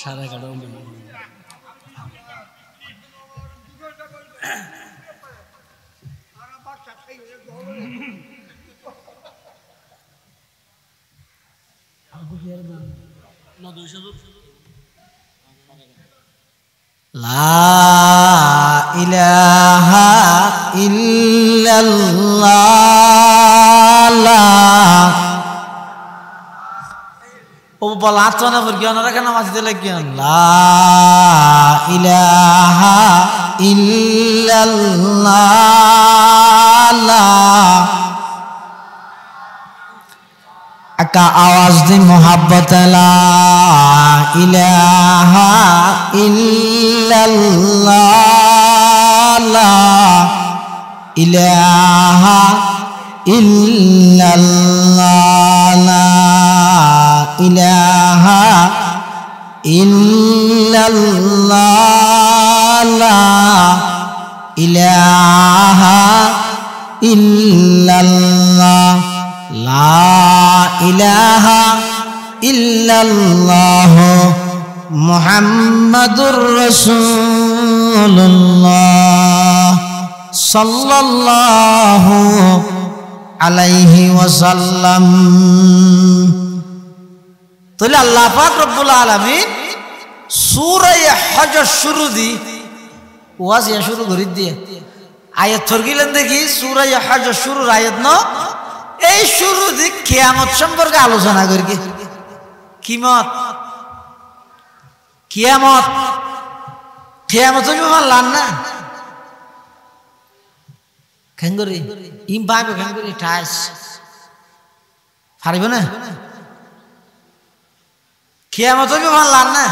সারা কাটা লা ইলাহা ইল্লাল্লাহ ও বলা তো না বর্গি ওনারা কেন মাঝে লাগিয়েন লা ইলাহা ইল্লাল্লাহ একটা আওয়াজ দি মোহাব্বত লা ইলাহা ইল্লাল্লাহ লা ইলাহা ইল্লাল্লাহ লা ইলাহা ইল্লাল্লাহ লা ইলাহা ইল্লাল্লাহ লা ইলাহা ইল্লাল্লাহ মুহাম্মাদুর রাসূলুল্লাহ সাল্লাল্লাহু আলাইহি ওয়াসাল্লাম তাহলে আল্লাহ পাক রব্বুল আলামিন সূরা হজ শুরু দি ওয়াজ ইয়া শুরু করে দিয়ে আয়াত থরগিলেন দেখি সূরা হজ শুরুর আয়াত ন এই শুরু দি কিয়ামত সম্পর্কে আলোচনা করি কিমত কিয়ামত কিয়ামত তুমি মানলাম না খেঙ্গরি ইম পাইবে খেঙ্গরি ঠাইস পারিব না কিয়ামত তুমি মানলাম না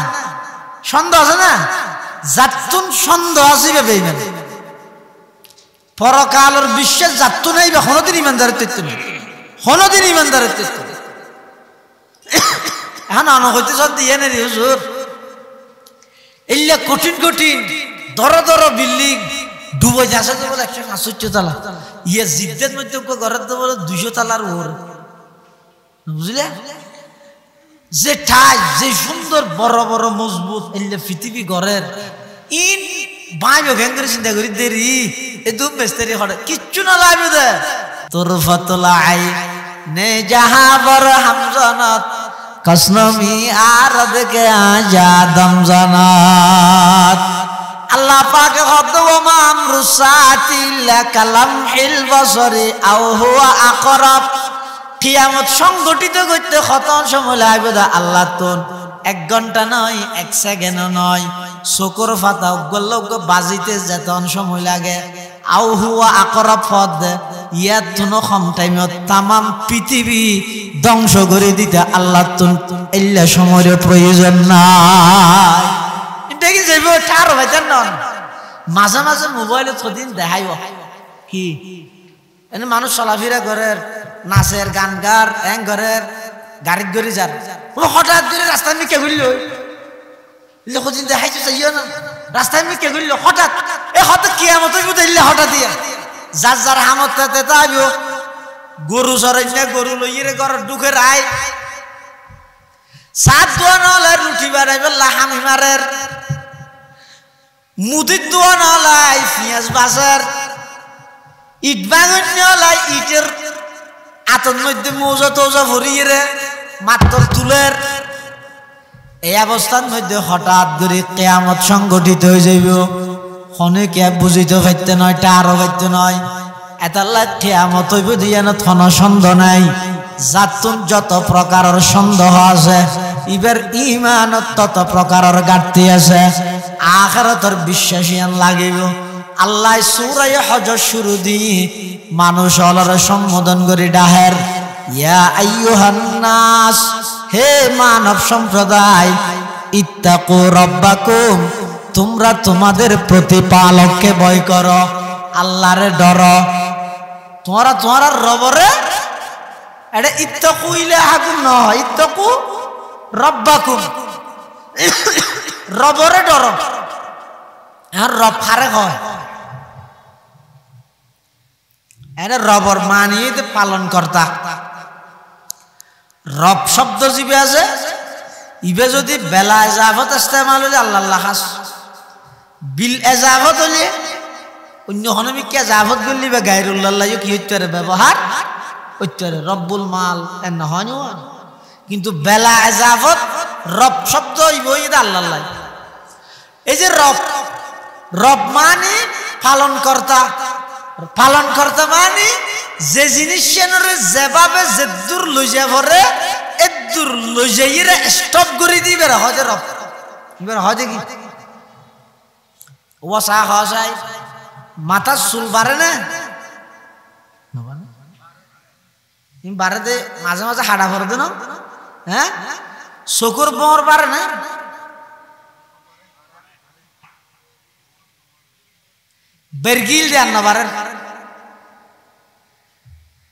সন্দেহ আছে না জাতুন সন্দেহ আছে বেইমান পরকালের বিশ্বাস জাতু নাই বা কোনদিন ইমানদারের তথ্য নেই কোনদিন ইমানদারের তথ্য নেই এখন হইতে সব দিয়ে নেই হুজুর এগুলা কঠিন কঠিন ধরো ধরো বিল্ডিং ডুবে যাচ্ছে তো বলে 165 তালা ইয়ে জিদ্দের মধ্যে ঘরের তো বলে 200 তালার ওর বুঝলে যে ঠাই যে সুন্দর বড় বড় মজবুত এগুলা পৃথিবী ঘরের ইন বাইবে ভেঙ্গরে চিন্তা করি দেরি এ দুম বেস্তারি হঠাৎ কিচ্ছু না লাগবে দে তোর ফতলাই নে যাহা বড় হামজানাত কসনমি আর দেখে আজাদম জানাত আল্লাহ পাক খতওয়া আমরুসাতি লাকালাম হিল বসরি আও হুয়া আকরাব কিয়ামত সংগঠিত করতে কত সময় লাগবে দা আল্লাহ তোন 1 ঘন্টা নয় 1 সেকেন্ড নয় শুকর ফাতা গল্ল বাজিতে যেতন সময় লাগে আও হুয়া আকরাব ফদ ইয়াত তুনো কম টাইমত तमाम পৃথিবী ধ্বংস করে দিতে আল্লাহ তুন এল্লা সময়ের প্রয়োজন নাই দেখি যাইব চার হইতেন নন মাঝে মাঝে মোবাইলে ছদিন দেখাইব কি এনে মানুষ চলাফেরা ঘরের নাচের গান গার এং ঘরের গাড়িত গড়ি যার হঠাৎ করে রাস্তায় মিকে ঘুরল ছদিন দেখাইছো চাইও না রাস্তায় মিকে ঘুরল হঠাৎ হঠাৎ কিয়ামত বুঝাইলে হঠাৎ দিয়ে যার যার হামত তাইব গরু সরাইলে গরু লইয়ে ঘর ঢুকে রায় সাত দোয়া নহলে রুটি বাড়াইবে লাহামি মারের মুদির দোয়া নহলাই পিঁয়াজ বাজার ইট বাঙন নহলাই ইটের আতর মধ্যে মৌজা টৌজা ভরিয়ে রে মাত্র তুলের এই অবস্থার মধ্যে হঠাৎ করে কিয়ামত সংগঠিত হয়ে যাইব খনে কে বুঝিতে পারতে নয় টারও পারতে নয় এতাল্লা কিয়ামত হইব দিয়ান থন সন্দেহ নাই জাতুন যত প্রকারের সন্দেহ আছে ইবার ঈমানত তত প্রকারের ঘাটতি আছে আখিরাতের বিশ্বাসিয়ান লাগিব আল্লাহ সূরা হজ শুরু দি মানুষ অলরে সম্বোধন করি ডাহের ইয়া আইয়ুহান নাস হে মানব সম্প্রদায় ইত্তাকু রাব্বাকুম তোমরা তোমাদের প্রতিপালককে ভয় করো আল্লাহরে ডরো তোমরা রবরে এটা ইত্তাকু ইলাহাকুম নয় ইত্তাকু রাব্বাকুম রবরে ডরো আর রব ফারেক হয় এটা রবর মানিয়ে পালন কর্তা রব শব্দ জিবে আছে ইবে যদি বেলা এজাফত ইস্তেমাল হলে আল্লাহ আল্লাহ খাস বিল এজাফত হলে অন্য হনমি কে এজাফত করলি বা গায়রুল্লাহ কি হইতে ব্যবহার হইতে রব্বুল মাল এর না হয় কিন্তু বেলা এজাফত রব শব্দ ইবই আল্লাহ আল্লাহ এই যে রব রব মানে পালন কর্তা মানে যে জিনিস যেভাবে যেদূর লই যাবরে এদূর লই যাইরে স্টপ করে দিবে হজে রব এবার হজে কি ওয়াসা হসাই মাথার চুল বাড়ে না বাড়ে দে মাঝে মাঝে হাড়া ভরে দেন হ্যাঁ চকুর বোর বাড়ে না বেরগিল দেন না বাড়েন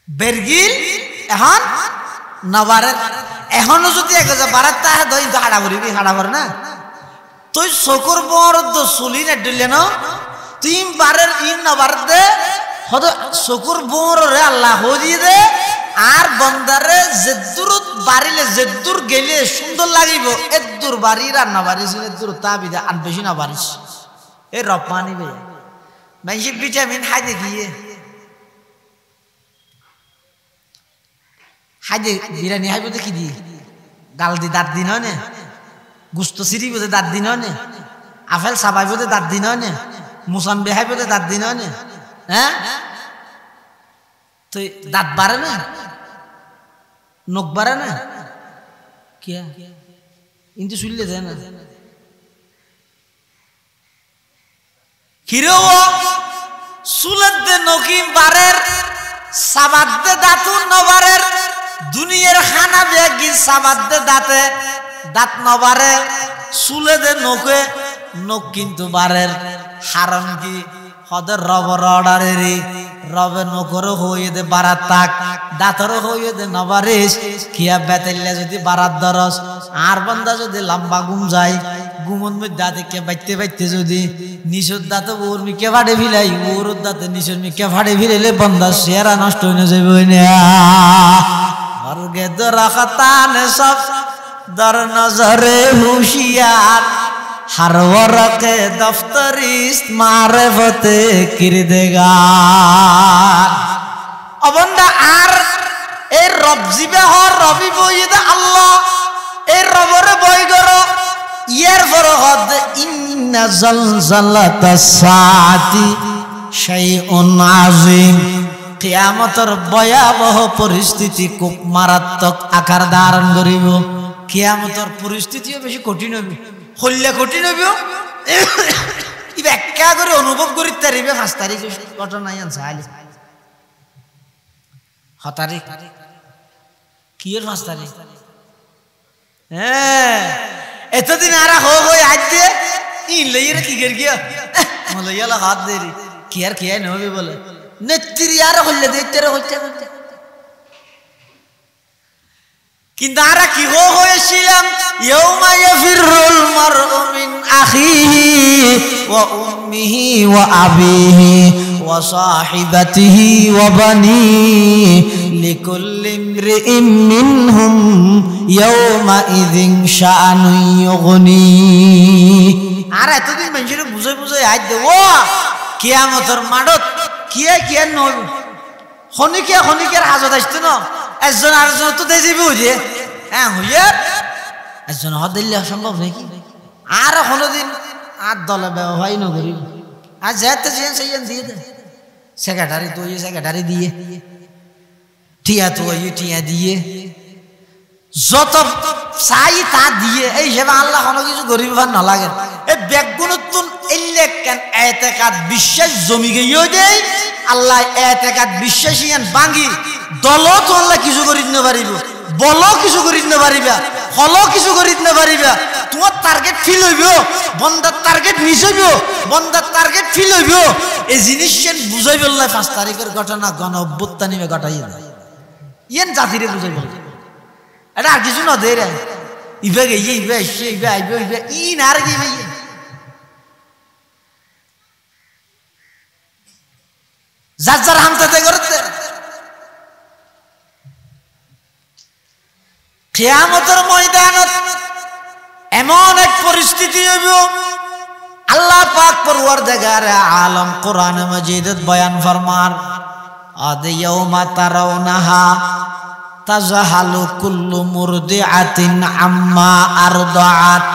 বেরগিল এখন নবারের এখনো যদি এক বারাত তাহে দই হাড়া ভরিবি হাড়া ভরে না তুই চকুর বর চুলি না দিলে না তুই বারের ইন নবার দে হদ চকুর বর রে আল্লাহ হজিয়ে দে আর বন্দারে যেদূর বাড়িলে যেদূর গেলে সুন্দর লাগিব এদূর বাড়ির আর না বাড়িস এদূর তা বিদা আর বেশি না বাড়িস এ রব মানিবে মাইসিক ভিটামিন খাই দেখিয়ে হাইদে বিরিয়ানি হাইব দেখি দি গাল দি দাঁত দিন হয় না গুস্ত সিঁড়ি বোধে দাঁত দিন হয় না আপেল সাবাই বোধে দাঁত দিন হয় না মুসাম্বি হাই বোধে দাঁত দিন হয় না হ্যাঁ তো দাঁত বাড়ে না নখ বাড়ে না কিয়া কিন্তু শুনলে দেয় না হিরো সুলত দে নকিম বারের সাবাদ দে দাঁতুন নবারের দুনিয়ার খানা বেগি সাবাদ দে দাঁতে দাঁত নবারে চুলে দে নকে নখ কিন্তু বারের হারম কি হদের রবর অর্ডারেরই রবে নকরও হইয়ে দে বারাত তাক দাঁতরও হইয়ে দে নবারিস কিয়া বেতেলে যদি বারাত দরস আর বন্দা যদি লম্বা ঘুম যায় গুমন মধ্যে দাঁতে কে বাইতে বাইতে যদি নিশোর দাঁতে ওর মিকে ফাটে ভিলাই ওর দাঁতে নিশোর মিকে ফাটে ভিলাইলে বন্দা সেরা নষ্ট হয়ে যাবে মর্গে দরাখাতানে সব দর নজরে হুশিয়ার हर वरक़ दफ्तरिस्त मारिफते किरदेगार अबंदा आर ए रब जिबे हर रबी बइदे अल्लाह ए रबरे बय गरो ইয়ার পরে হদ ইন্না জালজালাতাস সাআতি শাইউন আযীম কিয়ামতের ভয়াবহ পরিস্থিতি খুব মারাত্মক আকার ধারণ করিব কিয়ামতের পরিস্থিতিও বেশি কঠিন হবে হল্লা কঠিন হবে ই ব্যাখ্যা করে অনুভব করি তারিবে 5 তারিখ ঘটনা আনছে আলি 6 তারিখ কি এর 5 তারিখ হ্যাঁ এতদিন আরা হয়ে আজকে ই লইরে কি কর গিয়া মলইয়ালা হাত দেরি কি আর কিয়া নবে বলে নেত্রী আর হল্লে দেতেরে হচ্ছে কিন্তু আরা কি হয়েছিলাম ইয়াউমা ইয়াফিরুল মারউ মিন আখিহি ওয়া উম্মিহি ওয়া আবিহি ওয়া সাহিবাতিহি ওয়া বানিহি লিকুল্লি ইমরিইন মিনহুম ইয়াউমা ইযিন শাআনুন ইউগনি আর এতদিন মানুষের বুঝে বুঝে আজ দেব কিয়ামতের মাঠত কিয়া কিয়া নব খনিকের হাজত আসতো না একজন আরেকজন তো দিয়ে যাবি হইয়ে হ্যাঁ হইয়ে একজন হদ দিলে সম্ভব নাকি আর কোনোদিন আর দলে ব্যবহারই নকরি আর যেতে চেয়ে সেই দিয়ে দে সেক্রেটারি তো সেক্রেটারি দিয়ে, টিয়া তো টিয়া দিয়ে, যত চাই তা দিয়ে। এই হিসেবে আল্লাহ কোনো কিছু গরিব ভার না লাগে। এই বেগুনতুন এলে কেন এতেকাত বিশ্বাস জমি গিয়েও দেয় আল্লাহ এতেকাত বিশ্বাসী ভাঙি দলও তো আল্লাহ কিছু করি না পারিব, বলো কিছু করি না পারিবা, হলো কিছু করি না পারিবা। তোমার টার্গেট ফিল হইব, বন্দার টার্গেট মিস হইব, বন্দার টার্গেট ফিল হইব। এই জিনিস বুঝাই বললে 5 তারিখের ঘটনা গণ অভ্যুত্থানিবে ঘটাইয়ে দেয় ইয়েন জাতিরে বুঝাই বল। এটা আর কিছু না দে রে, ইবে গিয়ে ইবে এসে ইবে আইবে ইবে ইন আর কি ভাই। যার যার হামতাতে করতে কিয়ামতের ময়দানত এমন এক পরিস্থিতি হইব, আল্লাহ পাক পরওয়ারদিগার আলম কোরআন মাজিদত বয়ান ফরমান, আদ ইয়াউমা তারাউনাহা তাজাহালু কুল্লু মুরদিআতিন আম্মা আরদাআত।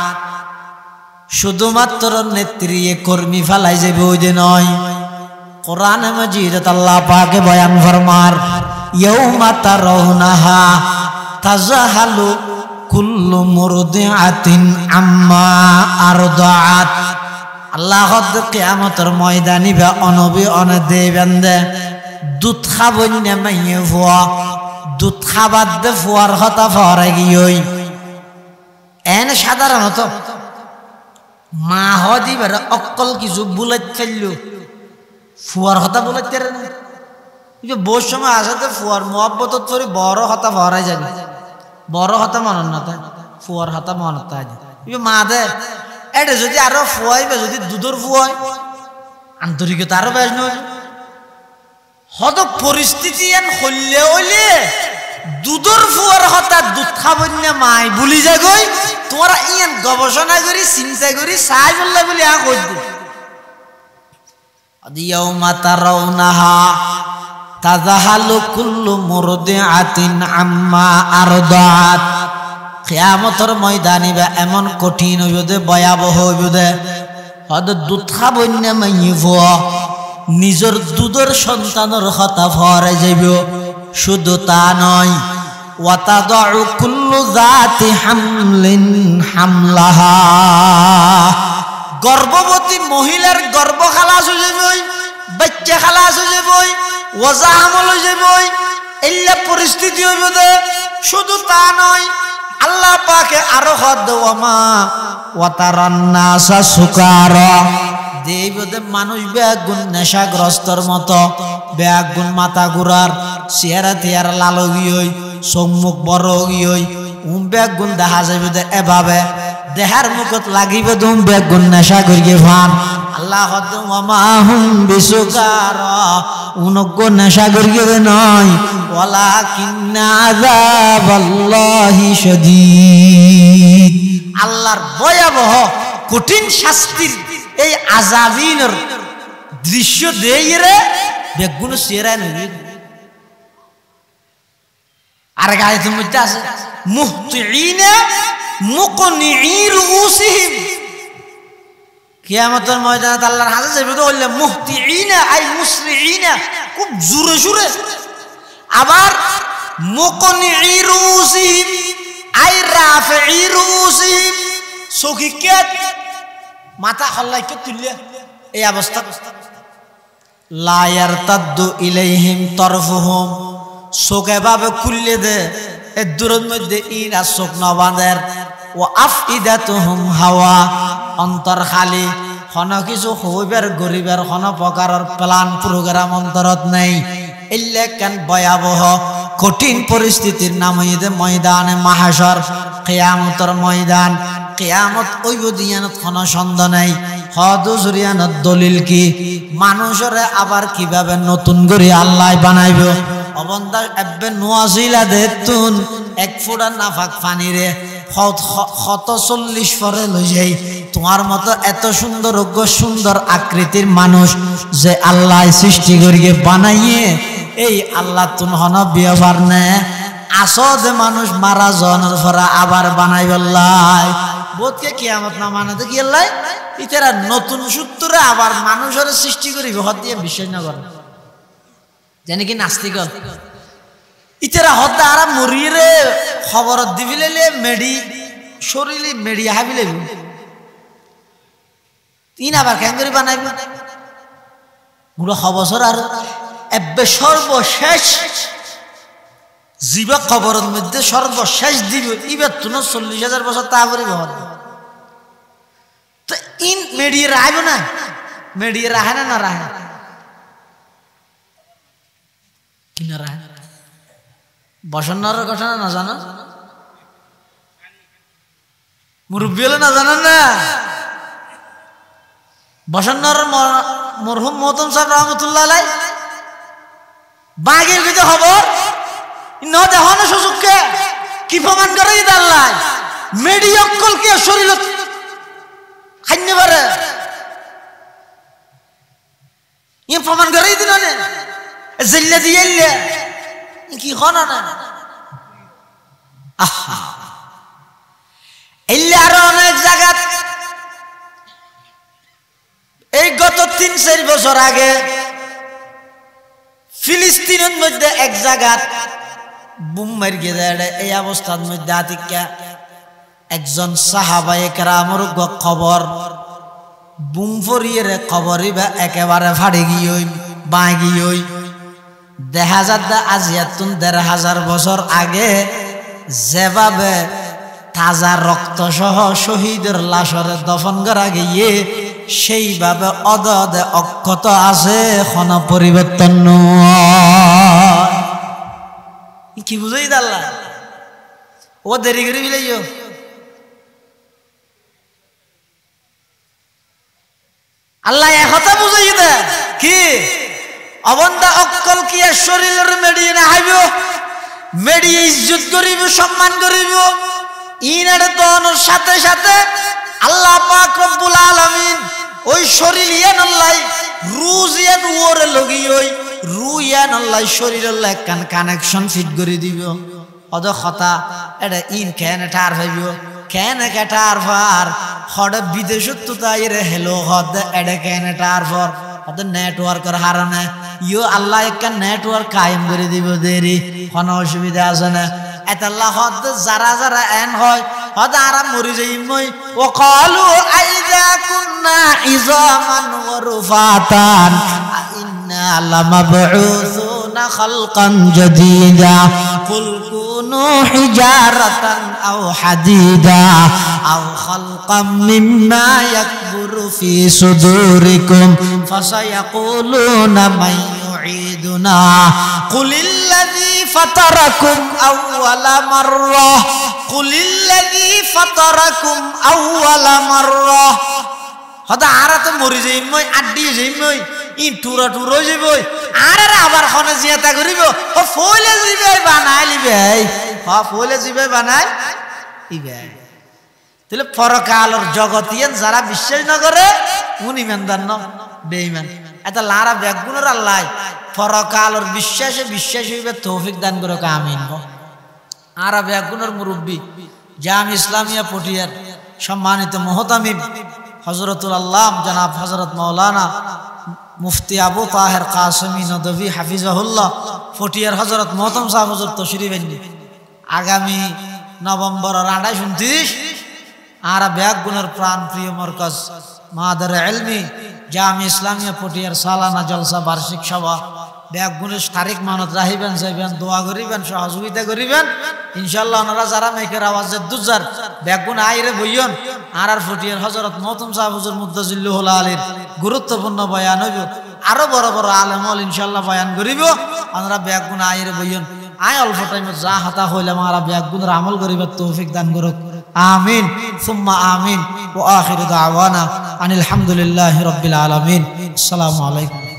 শুধুমাত্র নেত্রী কর্মী ফেলাই যাবে ওই দিন নয়। কোরআন মাজিদত আল্লাহ পাকে বয়ান ফরমার, ইয়াউমা তারাউনাহা তাজাহালু কুল্লু মুরদিআতিন আম্মা আরদাআত। আল্লাহ কিয়ামতের ময়দানি বা অনবী অনদে বেন্দে দুধ খাবন্য মাইয়ে ফুয়া, দুধ খাবার দে ফুয়ার কথা ফরে গিয়ে এন সাধারণত মা হদিবার অকল কিছু বুলেট ফেললো ফুয়ার কথা বুলেট বহু সময় আসে ফুয়ার মোহাব্বত করে বড় হতা ভরাই যাবে, বড় হতা মনত না তাই ফুয়ার হতা মনত তাই মা দে এটা যদি আরো ফুয়াইবে, যদি দুধর ফুয়াই আন্তরিকতা আরো বেশ নয়। হত পরিস্থিতি এন হইলে হইলে দুধর ফুয়ার হতা দুধ খাবন্য মাই বুলি যায় গই। তোমরা ইয়ান গবেষণা করি চিন্তা করি চাই বললে বলি আ কই দি ইয়াউমা তারাউনাহা তাজাহালু কুল্লু মুরদিআতিন আম্মা আরদাআত। কিয়ামতের ময়দানে বা এমন কঠিন হইব দে, ভয়াবহ হইব দে, হদ দুধ খাবন্য মাইব নিজের দুধের সন্তানের কথা ভরে যাইব। শুধু তা নয়, ওয়াতাদাউ কুল্লু যাতি হামলিন হামলাহা। গর্ভবতী মহিলার গর্ভ খালাস হয়ে যাবে, বাচ্চা খালাস হয়ে যাবে, ওজা আমল হয়ে যাবে। এইলা পরিস্থিতি হইব দে। শুধু তা নয়, আল্লাহ পাকে আরো হদ ওয়ামা ওয়াতারান নাসা সুকারা। দেবদে মানুষ বেগুন নেশাগ্রস্তর মতো, বেগুন মাথা ঘুরার, চেহারা তিয়ার লালো গিয়ে, সম্মুখ বড় গিয়ে বেগুন দেখা যাবে দে। এভাবে দেহার মুখত লাগিবে তুম বেগুন নেশা করিয়ে ফান। আল্লাহ হুম বিসুকারা উনজ্ঞ নেশা করিয়ে নয়, ওয়ালাকিন্না আযাবাল্লাহি শাদীদ। আল্লাহর ভয়াবহ কঠিন শাস্তির এই আযাবিনের দৃশ্য দেই রে বেগুন চেহারা নই। আর গায়ের মধ্যে আছে মুহতিঈনা মুকনিঈ রুউসিহিম। কিয়ামতের ময়দানে আল্লাহর হাতে যাবে তো বললে মুহতিঈনা আই মুসরিঈনা, খুব জোরে জোরে। আবার মুকনিঈ রুউসিহিম আই রাফিঈ রুউসিহিম, সকিকাত মাথা হল্লাইকে তুললে এই অবস্থা। লা ইয়ারতাদ্দু ইলাইহিম তারফুহুম, চোখে ভাবে খুললে দে এর দূরের মধ্যে ইরা চোখ নবাঁধের। ও আফইদাতুহুম হাওয়া, অন্তর খালি, কোনো কিছু হইবার গরিবের কোনো প্রকারের প্ল্যান প্রোগ্রাম অন্তরত নেই। এলে কেন ভয়াবহ কঠিন পরিস্থিতির নাম হইতে ময়দানে মাহাশর, কিয়ামতের ময়দান। কিয়ামত ওই দিয়ানত কোনো সন্দেহ নেই। হদ জুরিয়ানত দলিল কি? মানুষরে আবার কিভাবে নতুন করে আল্লাহ বানাইব। অবন্ধা এবে নোয়াজিলা দেতুন এক ফোঁটা নাফাক পানিরে 140 পরে লই যাই। তোমার মতো এত সুন্দর সুন্দর আকৃতির মানুষ যে আল্লাহ সৃষ্টি করিয়ে বানাইয়ে, এই আল্লাহ তুন হন বিয়বার নে আসে মানুষ মারা জনের পরা আবার বানাই বললাই বোধকে কিয়ামত না মানাতে কি আল্লাহ ইতারা নতুন সূত্রে আবার মানুষের সৃষ্টি করিবে। হদ দিয়ে বিশ্বাস না করে জানি কি নাস্তিক ইতারা হদ্দা আরা মরিয়ে খবর দিবিলে মেডি শরীরে মেডি হাবিলে তিন আবার কেন করে বানাইব গুলো খবর আর এবে সর্বশেষ জীবা খবরের মধ্যে সর্বশেষ দিব ইবার তুন 40,000 বছর তারপরে বহন তো ইন মেডিয়ে রাখবো না মেডিয়ে রাখে না রাখে কিনা রাখে বসন্নার ঘটনা না জানো মুরব্বী হলে না জানেন না বসন্নার মরহুম মহতম সাহেব রহমতুল্লাহ আলাই বাঘের ভিতরে খবর ন দেহ না সুযোগকে কি প্রমাণ করে আল্লাহ মেডিয়কল কে শরীর খাইতে পারে ই প্রমাণ করে দিন না জিল্লা দিয়ে কি হন না আহা এলে আরো অনেক জায়গা এই গত 3-4 বছর আগে ফিলিস্তিনের মধ্যে এক জায়গা বুম মারি গিয়ে এই অবস্থার মধ্যে আতিকা একজন সাহাবায়ে কেরামের খবর বুম ফরিয়ে খবরই বা একেবারে ফাড়ে গিয়ে বাঁগিয়ে দেখা যাচ্ছে আজ 1,500 বছর আগে যেভাবে তাজা রক্ত সহ শহীদের লাশের দফন করা গিয়ে সেইভাবে অদে অক্ষত আছে কোন পরিবর্তন কি বুঝাই দাল্লা ও দেরি করে বিলাইও আল্লাহ একথা বুঝাই দে কি অবন্দা অক্কল কি শরীরের মেডিয়ে না হাইব মেডিয়ে ইজ্জত করিব সম্মান করিব ইনার দনের সাথে সাথে আল্লাহ পাক রব্বুল আলামিন ওই শরীর ইয়ান আল্লাহ রুজ ইয়ান ওরে লগি ওই রু ইয়ান আল্লাহ শরীরের লা কান কানেকশন ফিট করে দিব অদ কথা এটা ইন কেন ঠার হইব কেন কাটার ফার হড় বিদেশত তো তাইরে হেলো হদ এটা কেন ঠার ফর অদ নেটওয়ার্কের হারানে ইও আল্লাহ একটা নেটওয়ার্ক কায়েম করে দিব দেরি কোনো অসুবিধা আছে না এতাল্লাহ হদ যারা যারা এন হয় হদ আরা মরি যাই মই ও ক্বালু আইযা কুননা ইযামান ওয়া রুফাতান ইন্না লামাবউসুনা খালকান জাদীদা কুল কুনু হিজারাতান আও হাদিদা আও খালকাম মিম্মা ইয়াকবুরু ফি সুদুরিকুম ফাসায়াকুলুনা মান يعيدنا قل الذي فطركم أول مرة قل الذي فطركم أول مرة هذا عارة مريض ماي أدي جيماي إن تورا تورا جيبوي عارة أبار خانة زيادة كريبو هو فول زيباي بناي لباي ها فول زيباي بناي إباي তাহলে পরকালের জগতিয়ান যারা বিশ্বাস না করে উনি ইমানদার না বেঈমান এটা লারা বেগুনের আল্লাহ পরকালের বিশ্বাস হইবে তৌফিক দান করে আমিন আর বেগুনের মুরব্বী জাম ইসলামিয়া পটিয়ার সম্মানিত মুহতামিম হযরতুল আল্লাহ জনাব হযরত মাওলানা মুফতি আবু তাহের কাসেমী নদভী হাফিজাহুল্লাহ পটিয়ার হযরত মুহতাম সাহেব হুজুর তশরিফ আননি আগামী নভেম্বর 28-29 আর বেগুনের প্রাণ প্রিয় মারকাজ মাদারে ইলমি জামি ইসলামিয়া পটিয়ার সালানা জলসা বার্ষিক সভা বেগুনের তারিখ মানত রাখিবেন যাইবেন দোয়া করিবেন সহযোগিতা করিবেন ইনশাআল্লাহ ওনারা যারা মেকের আওয়াজের দুজার বেগুন আইরে বইয়ন আর পটিয়ার হযরত মুহতাম সাহেব হুজুর মুদ্দাজিল্লাহুল আলীর গুরুত্বপূর্ণ বয়ান হইব আরো বড় বড় আলেম হল ইনশাআল্লাহ বয়ান করিব ওনারা বেগুন আইরে বইয়ন আয় অল্প টাইমে যা হাতা হইলাম আর বেগুনের আমল করিবার তৌফিক দান করুক آمين ثم آمين وآخر دعوانا أن الحمد لله رب العالمين السلام عليكم